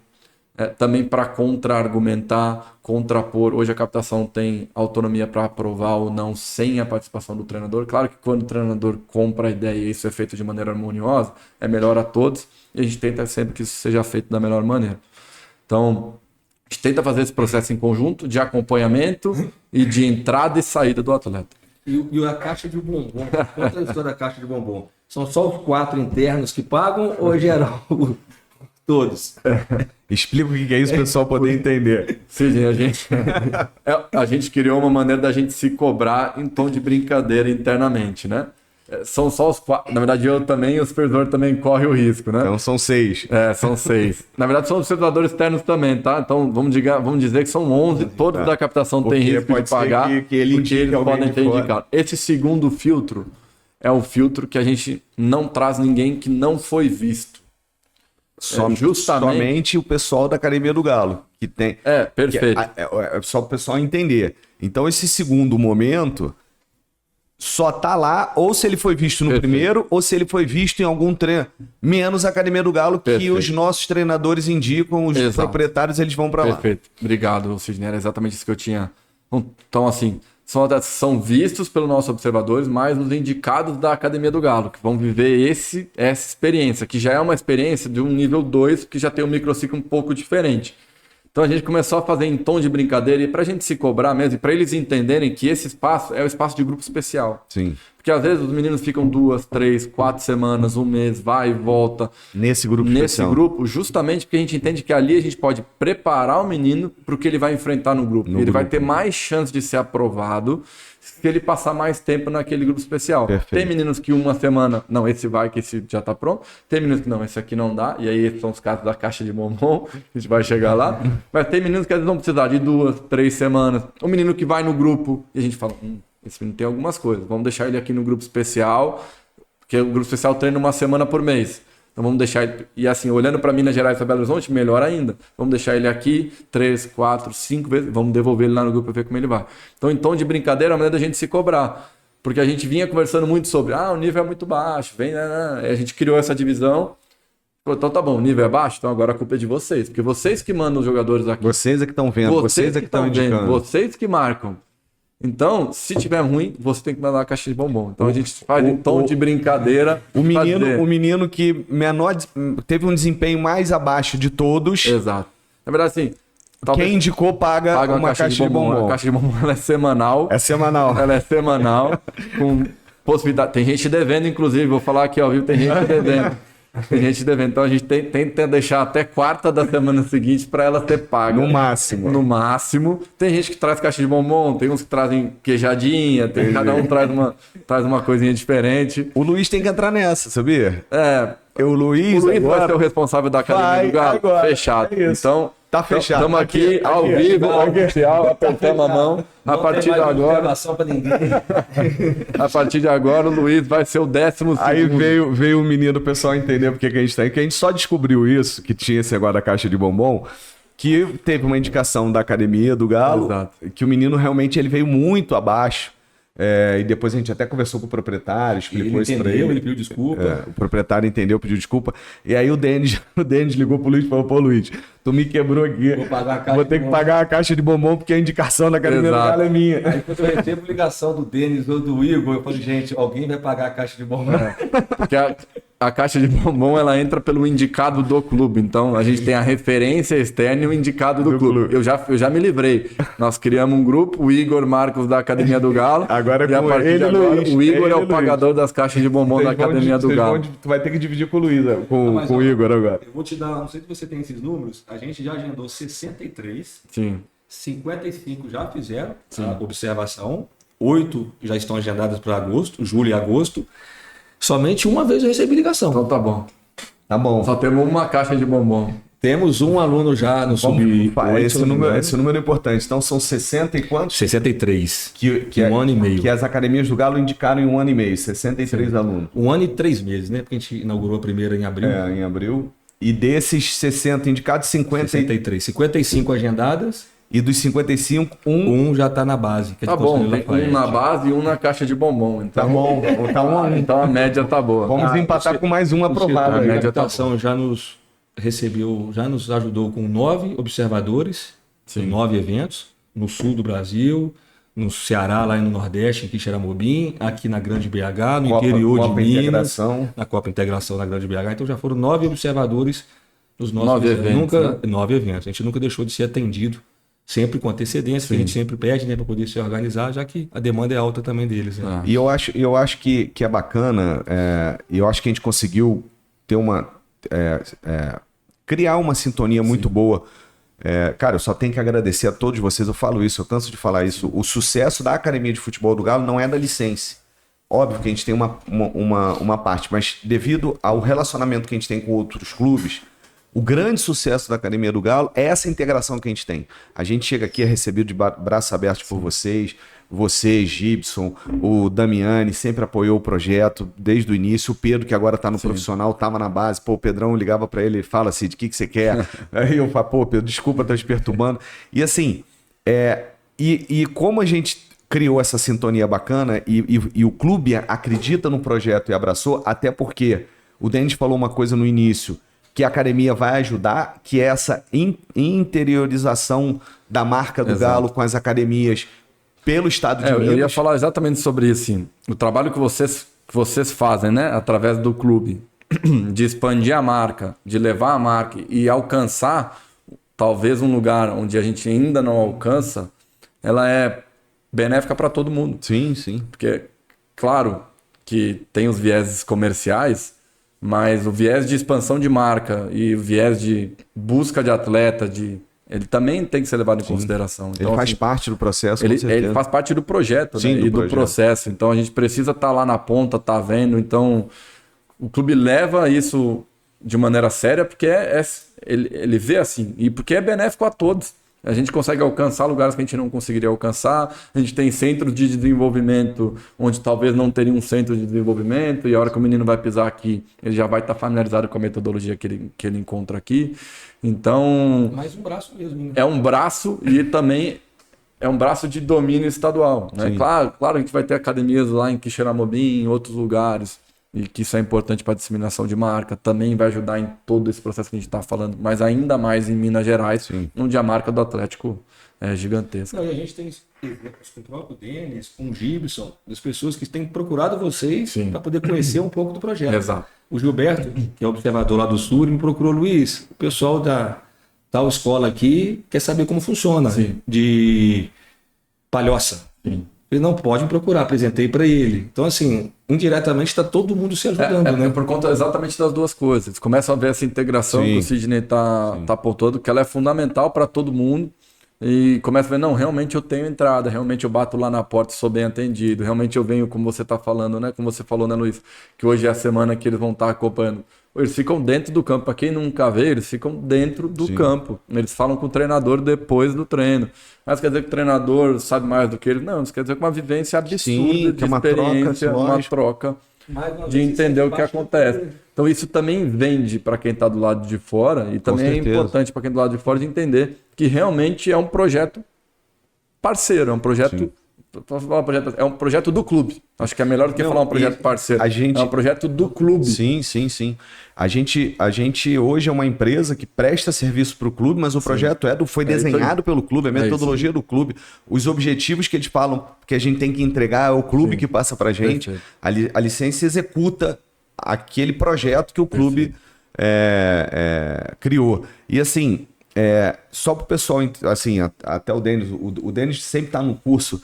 também para contra-argumentar, contrapor. Hoje a captação tem autonomia para aprovar ou não sem a participação do treinador. Claro que quando o treinador compra a ideia e isso é feito de maneira harmoniosa, é melhor a todos e a gente tenta sempre que isso seja feito da melhor maneira. Então, a gente tenta fazer esse processo em conjunto de acompanhamento e de entrada e saída do atleta. E a caixa de bombom? Conta a história da caixa de bombom. São só os 4 internos que pagam ou geral? Todos? Explica o que é isso para o pessoal poder entender. Sim, a gente criou uma maneira da gente se cobrar em tom de brincadeira internamente, né? São só os 4. Na verdade, eu também e o supervisor também corre o risco, né? Então são 6. São 6. Na verdade, são observadores externos também, tá? Então vamos dizer que são 11. Todos da captação têm risco de pagar, que ele porque eles podem ter indicado. Esse segundo filtro é o filtro que a gente não traz ninguém que não foi visto. Somente o pessoal da Academia do Galo. Que tem, perfeito. É só o pessoal entender. Então, esse segundo momento só tá lá, ou se ele foi visto no primeiro, ou se ele foi visto em algum treino. Menos a Academia do Galo, que os nossos treinadores indicam, os proprietários, eles vão para lá. Perfeito. Obrigado, Sidney. Era exatamente isso que eu tinha. Então, assim, são vistos pelos nossos observadores, mas os indicados da Academia do Galo, que vão viver essa experiência, que já é uma experiência de um nível 2, que já tem um microciclo um pouco diferente. Então a gente começou a fazer em tom de brincadeira e para a gente se cobrar mesmo, e para eles entenderem que esse espaço é o espaço de grupo especial. Sim. Porque às vezes os meninos ficam 2, 3, 4 semanas, um mês, vai e volta. Nesse grupo especial. Justamente porque a gente entende que ali a gente pode preparar o menino para o que ele vai enfrentar no grupo. Ele vai ter mais chance de ser aprovado se ele passar mais tempo naquele grupo especial. Perfeito. Tem meninos que uma semana, não, esse vai, que esse já está pronto. Tem meninos que não, esse aqui não dá. E aí são os casos da caixa de bombom, a gente vai chegar lá. Mas tem meninos que às vezes vão precisar de 2, 3 semanas. O menino que vai no grupo e a gente fala, esse menino tem algumas coisas. Vamos deixar ele aqui no grupo especial, porque o grupo especial treina uma semana por mês. Então vamos deixar ele... E assim, olhando para Minas Gerais e Belo Horizonte, melhor ainda. Vamos deixar ele aqui 3, 4, 5 vezes. Vamos devolver ele lá no grupo para ver como ele vai. Então, em tom de brincadeira, é a maneira da gente se cobrar. Porque a gente vinha conversando muito sobre, o nível é muito baixo. A gente criou essa divisão. Então tá bom, o nível é baixo, então agora a culpa é de vocês. Porque vocês que mandam os jogadores aqui. Vocês é que estão vendo, vocês é que estão indicando. Vocês que marcam. Então, se tiver ruim, você tem que mandar uma caixa de bombom. Então a gente faz em tom de brincadeira. O menino que teve um desempenho mais abaixo de todos. Exato. Na verdade, assim. Quem indicou paga uma caixa de bombom. A caixa de bombom ela é semanal. É semanal. Ela é semanal. Com possibilidade. Tem gente devendo, inclusive. Vou falar aqui, ó, viu? Tem gente devendo. Tem gente devendo. Então a gente tenta deixar até quarta da semana seguinte para ela ter paga. No máximo. No máximo. Tem gente que traz caixa de bombom, tem uns que trazem queijadinha, cada um traz uma coisinha diferente. O Luiz tem que entrar nessa, sabia? O Luiz agora vai ser o responsável da Academia do Galo. Agora, fechado. Então Tá fechado. Estamos aqui ao vivo, oficial, apertamos a mão. A partir de agora, a partir de agora, o Luiz vai ser o 10º. Aí veio o menino, o pessoal entender porque que a gente tá aí. Que a gente só descobriu isso, que tinha esse negócio da caixa de bombom, que teve uma indicação da academia do Galo, que o menino realmente ele veio muito abaixo. E depois a gente até conversou com o proprietário, explicou isso pra ele. Ele pediu desculpa. O proprietário entendeu, pediu desculpa. E aí o Denis ligou pro Luiz e falou: pô, Luiz, tu me quebrou aqui. Vou ter que pagar a caixa de bombom porque a indicação da academia do Galo é minha. Aí quando eu recebo ligação do Denis ou do Igor, eu falo, gente, alguém vai pagar a caixa de bombom. Porque a caixa de bombom ela entra pelo indicado do clube. Então a gente tem a referência externa e o indicado do clube. Eu já me livrei. Nós criamos um grupo, o Igor Marcos da Academia do Galo. Agora e a partir ele, de agora, Luiz, o Igor é o Luiz. pagador das caixas de bombom da Academia do Galo. Tu vai ter que dividir com o Luiz, com o Igor agora. Eu vou te dar, não sei se você tem esses números, a gente já agendou 63, Sim. 55 já fizeram a observação, 8 já estão agendadas para agosto, julho e agosto. Somente uma vez eu recebi ligação. Então tá bom. Tá bom. Só temos uma caixa de bombom. Temos um aluno já no sub-8. Esse número é importante. Então são 60 e quantos? 63. Que um ano e meio. Que as academias do Galo indicaram em 1 ano e meio. 63 alunos. 1 ano e 3 meses, né? Porque a gente inaugurou a primeira em abril. Em abril. E desses 60 indicados, 63. 55 agendadas. E dos 55, um já está na base. Que é tá de bom, Conselheiro tem um Lafayette. na base e um na caixa de bombom. Então, Tá bom. Tá 1 a 1. então a média tá boa. Vamos empatar com mais um aprovado. A aí. meditação já nos recebeu, já nos ajudou com 9 observadores, em 9 eventos, no sul do Brasil, no Ceará, lá no Nordeste, em Quixeramobim, aqui na Grande BH, no interior de Minas, Integração. na Copa Integração na Grande BH. Então já foram 9 observadores nos nossos 9 eventos. 9 eventos. A gente nunca deixou de ser atendido, sempre com antecedência, que a gente sempre pede, né, para poder se organizar, já que a demanda é alta também deles. Né? E eu acho que é bacana, e eu acho que a gente conseguiu ter criar uma sintonia muito boa. Cara, eu só tenho que agradecer a todos vocês, eu falo isso, eu canso de falar isso. O sucesso da Academia de Futebol do Galo não é da licença. Óbvio que a gente tem uma parte, mas devido ao relacionamento que a gente tem com outros clubes, o grande sucesso da Academia do Galo é essa integração que a gente tem. A gente chega aqui, é recebido de braços abertos por vocês, Gibson, o Damiani, sempre apoiou o projeto desde o início. O Pedro, que agora está no profissional, estava na base. Pô, o Pedrão ligava para ele e fala assim, de que você quer? Aí eu falo, pô, Pedro, desculpa estar te perturbando. E assim, e como a gente criou essa sintonia bacana e o clube acredita no projeto e abraçou, até porque o Denis falou uma coisa no início, que a academia vai ajudar, que é essa interiorização da marca do Galo com as academias pelo estado de Minas. Eu ia falar exatamente sobre isso, sim. O trabalho que vocês fazem, né, através do clube, de expandir a marca, de levar a marca e alcançar talvez um lugar onde a gente ainda não alcança, ela é benéfica para todo mundo. Sim, sim. Porque, claro, que tem os vieses comerciais, mas o viés de expansão de marca e o viés de busca de atleta, ele também tem que ser levado em consideração. Então, ele faz parte do processo, com certeza. Ele faz parte do projeto, Sim, né? Do processo. Então a gente precisa estar lá na ponta, tá vendo. Então o clube leva isso de maneira séria porque ele vê assim e porque é benéfico a todos. A gente consegue alcançar lugares que a gente não conseguiria alcançar. A gente tem centros de desenvolvimento onde talvez não teria um centro de desenvolvimento e a hora que o menino vai pisar aqui, ele já vai estar familiarizado com a metodologia que ele encontra aqui. Então... Mais um braço mesmo. Né? É um braço e também é um braço de domínio estadual. Né? Claro, a gente vai ter academias lá em Quixeramobim, em outros lugares, e que isso é importante para a disseminação de marca, também vai ajudar em todo esse processo que a gente está falando, mas ainda mais em Minas Gerais, onde a marca do Atlético é gigantesca. Não, e a gente tem exemplos com o próprio Denis, com o Gibson, das pessoas que têm procurado vocês para poder conhecer um pouco do projeto. Exato. O Gilberto, que é observador lá do Sul, ele me procurou, Luiz, o pessoal da tal escola aqui quer saber como funciona, de Palhoça. Sim. Ele não pode me procurar, apresentei para ele. Então, assim, indiretamente está todo mundo se ajudando, né? É por conta exatamente das duas coisas. Eles começam a ver essa integração que o Sidney tá pontuando, que ela é fundamental para todo mundo. e começa a ver, não, realmente eu tenho entrada, realmente eu bato lá na porta e sou bem atendido, realmente eu venho, como você está falando, né? Como você falou, né, Luiz? Que hoje é a semana que eles vão estar acompanhando. Eles ficam dentro do campo. Para quem nunca vê, eles ficam dentro do campo. Eles falam com o treinador depois do treino. Mas quer dizer que o treinador sabe mais do que ele? Não, isso quer dizer que uma vivência absurda de experiência, uma troca de entender o que acontece. Então isso também vende para quem está do lado de fora e também é importante para quem está do lado de fora de entender que realmente é um projeto parceiro, é um projeto... É um projeto do clube. Acho que é melhor do que falar um projeto parceiro. É um projeto do clube. Sim. A gente hoje é uma empresa que presta serviço para o clube, mas o projeto foi desenhado pelo clube, a metodologia do clube. Os objetivos que eles falam que a gente tem que entregar é o clube que passa para a gente. A licença executa aquele projeto que o clube criou. E assim, só para o pessoal, assim, até o Denis sempre está no curso.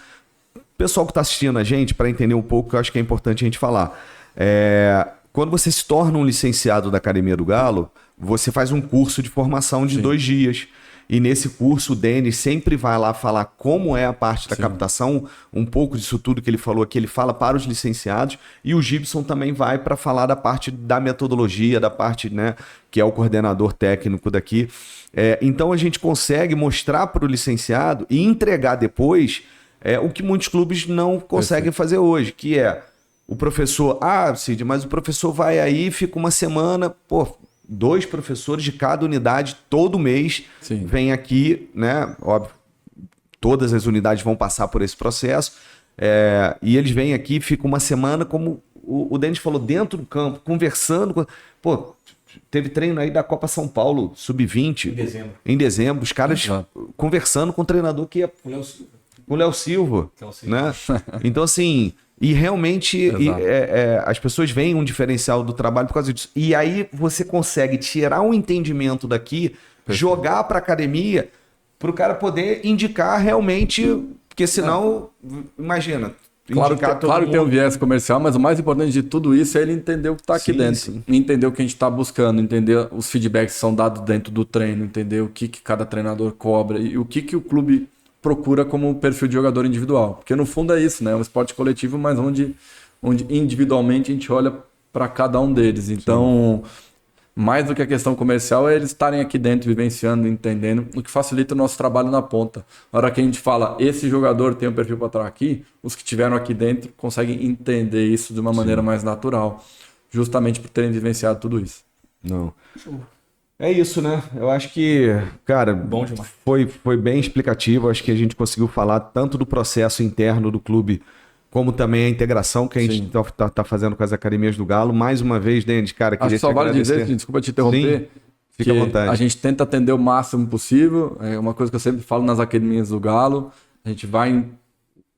Pessoal que está assistindo a gente, para entender um pouco, eu acho que é importante a gente falar. Quando você se torna um licenciado da Academia do Galo, você faz um curso de formação de 2 dias. E nesse curso, o Denis sempre vai lá falar como é a parte da captação, um pouco disso tudo que ele falou aqui, ele fala para os licenciados, e o Gibson também vai para falar da parte da metodologia, da parte, né, que é o coordenador técnico daqui. Então a gente consegue mostrar para o licenciado e entregar depois o que muitos clubes não conseguem fazer hoje, que é o professor... Cid, mas o professor vai aí, fica uma semana... 2 professores de cada unidade todo mês vem aqui, né? Óbvio, todas as unidades vão passar por esse processo, e eles vêm aqui, ficam uma semana, como o Denis falou, dentro do campo, conversando. Teve treino aí da Copa São Paulo, Sub-20, em dezembro, os caras conversando com o treinador que é... O Léo Silva, né? Então, assim, e realmente as pessoas veem um diferencial do trabalho por causa disso. E aí você consegue tirar um entendimento daqui, jogar para a academia, para o cara poder indicar realmente, porque senão, imagina... Claro que tem um viés comercial, mas o mais importante de tudo isso é ele entender o que está aqui dentro. Entender o que a gente está buscando, entender os feedbacks que são dados dentro do treino, entender o que cada treinador cobra e o que o clube procura como perfil de jogador individual. Porque no fundo é isso, né? É um esporte coletivo, mas onde individualmente a gente olha para cada um deles. Então, mais do que a questão comercial, é eles estarem aqui dentro, vivenciando, entendendo, o que facilita o nosso trabalho na ponta. Na hora que a gente fala, esse jogador tem um perfil para estar aqui, os que estiveram aqui dentro conseguem entender isso de uma maneira mais natural, justamente por terem vivenciado tudo isso. Não. É isso, né? Eu acho que, cara, bom demais. Foi bem explicativo. Acho que a gente conseguiu falar tanto do processo interno do clube, como também a integração que a gente tá fazendo com as academias do Galo. Mais uma vez, Denis, cara, queria te agradecer. Acho que só vale dizer, desculpa te interromper, fica à vontade. A gente tenta atender o máximo possível. É uma coisa que eu sempre falo nas academias do Galo. A gente vai...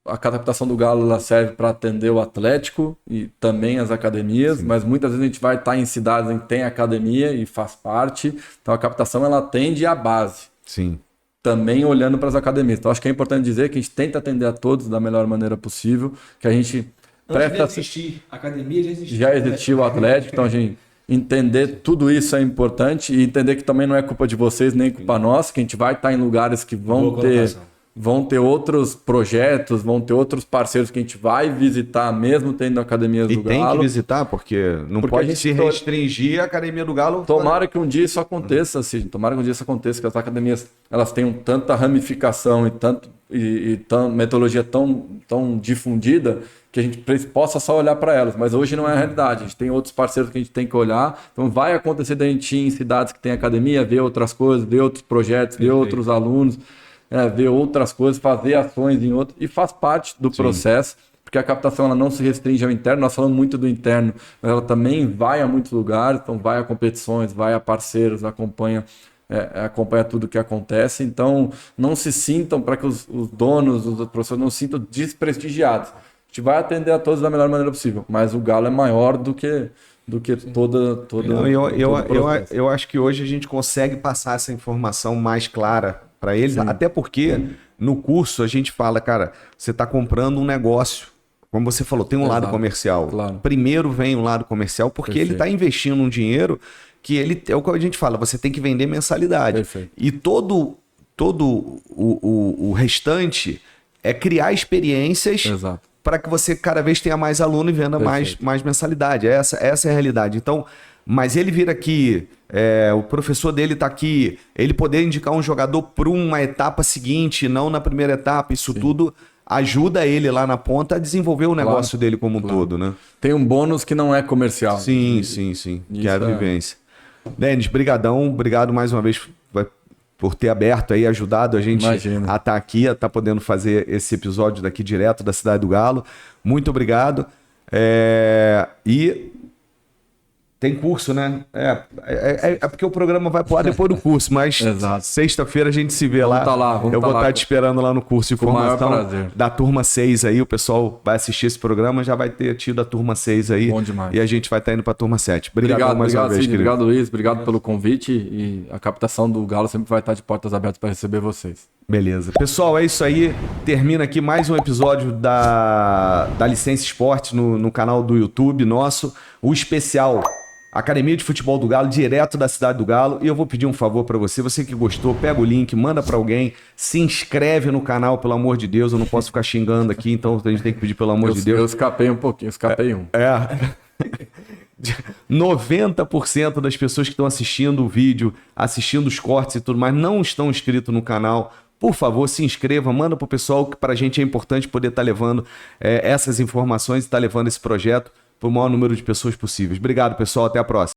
A captação do Galo ela serve para atender o Atlético e também as academias, mas muitas vezes a gente vai estar em cidades em que tem academia e faz parte. Então a captação ela atende a base. Sim. Também olhando para as academias. Então acho que é importante dizer que a gente tenta atender a todos da melhor maneira possível, que a gente presta... A academia já existiu o Atlético, então a gente entender tudo isso é importante e entender que também não é culpa de vocês nem culpa nossa, que a gente vai estar em lugares que vão ter outros projetos, vão ter outros parceiros que a gente vai visitar, mesmo tendo academias do Galo. E tem que visitar, porque não pode se restringir a Academia do Galo. Tomara que um dia isso aconteça, assim. Tomara que um dia isso aconteça, que as academias elas tenham tanta ramificação e metodologia tão difundida que a gente possa só olhar para elas. Mas hoje não é a realidade. A gente tem outros parceiros que a gente tem que olhar. Então vai acontecer da gente ir em cidades que tem academia, ver outras coisas, ver outros projetos, ver outros alunos. Ver outras coisas, fazer ações em outros, e faz parte do processo, porque a captação ela não se restringe ao interno, nós falamos muito do interno, mas ela também vai a muitos lugares, então vai a competições, vai a parceiros, acompanha tudo o que acontece, então não se sintam, para que os donos, os professores não se sintam desprestigiados. A gente vai atender a todos da melhor maneira possível, mas o Galo é maior do que toda não, eu acho que hoje a gente consegue passar essa informação mais clara para eles, até porque no curso a gente fala, cara, você está comprando um negócio, como você falou, tem um lado comercial. Claro. Primeiro vem o lado comercial, porque ele está investindo um dinheiro que é o que a gente fala, você tem que vender mensalidade. Perfeito. E todo o restante é criar experiências para que você cada vez tenha mais aluno e venda mais mensalidade. Essa é a realidade. Então, mas ele vir aqui, o professor dele está aqui, ele poder indicar um jogador para uma etapa seguinte, não na primeira etapa, isso tudo ajuda ele lá na ponta a desenvolver o negócio dele como um todo, né? Tem um bônus que não é comercial. Sim. Que é a vivência. Denis, brigadão. Obrigado mais uma vez por ter aberto aí, ajudado a gente a estar aqui, a estar podendo fazer esse episódio daqui direto da Cidade do Galo. Muito obrigado. E tem curso, né? É porque o programa vai pro ar depois do curso, mas sexta-feira a gente se vê lá. Eu vou estar te esperando lá no curso de formação da turma 6 aí. O pessoal vai assistir esse programa, já vai ter tido a turma 6 aí. Bom demais. E a gente vai estar indo pra turma 7. Obrigado mais uma vez, querido. Obrigado, Luiz. Obrigado pelo convite. E a captação do Galo sempre vai estar de portas abertas para receber vocês. Beleza. Pessoal, é isso aí. Termina aqui mais um episódio da Licença Esportes no canal do YouTube nosso. O especial Academia de Futebol do Galo, direto da Cidade do Galo. E eu vou pedir um favor pra você que gostou, pega o link, manda pra alguém, se inscreve no canal, pelo amor de Deus. Eu não posso ficar xingando aqui, então a gente tem que pedir pelo amor de Deus. Eu escapei um pouquinho, um. 90% das pessoas que estão assistindo o vídeo, assistindo os cortes e tudo mais, não estão inscritos no canal. Por favor, se inscreva, manda pro pessoal, que pra gente é importante poder estar levando essas informações e estar levando esse projeto para o maior número de pessoas possíveis. Obrigado, pessoal. Até a próxima.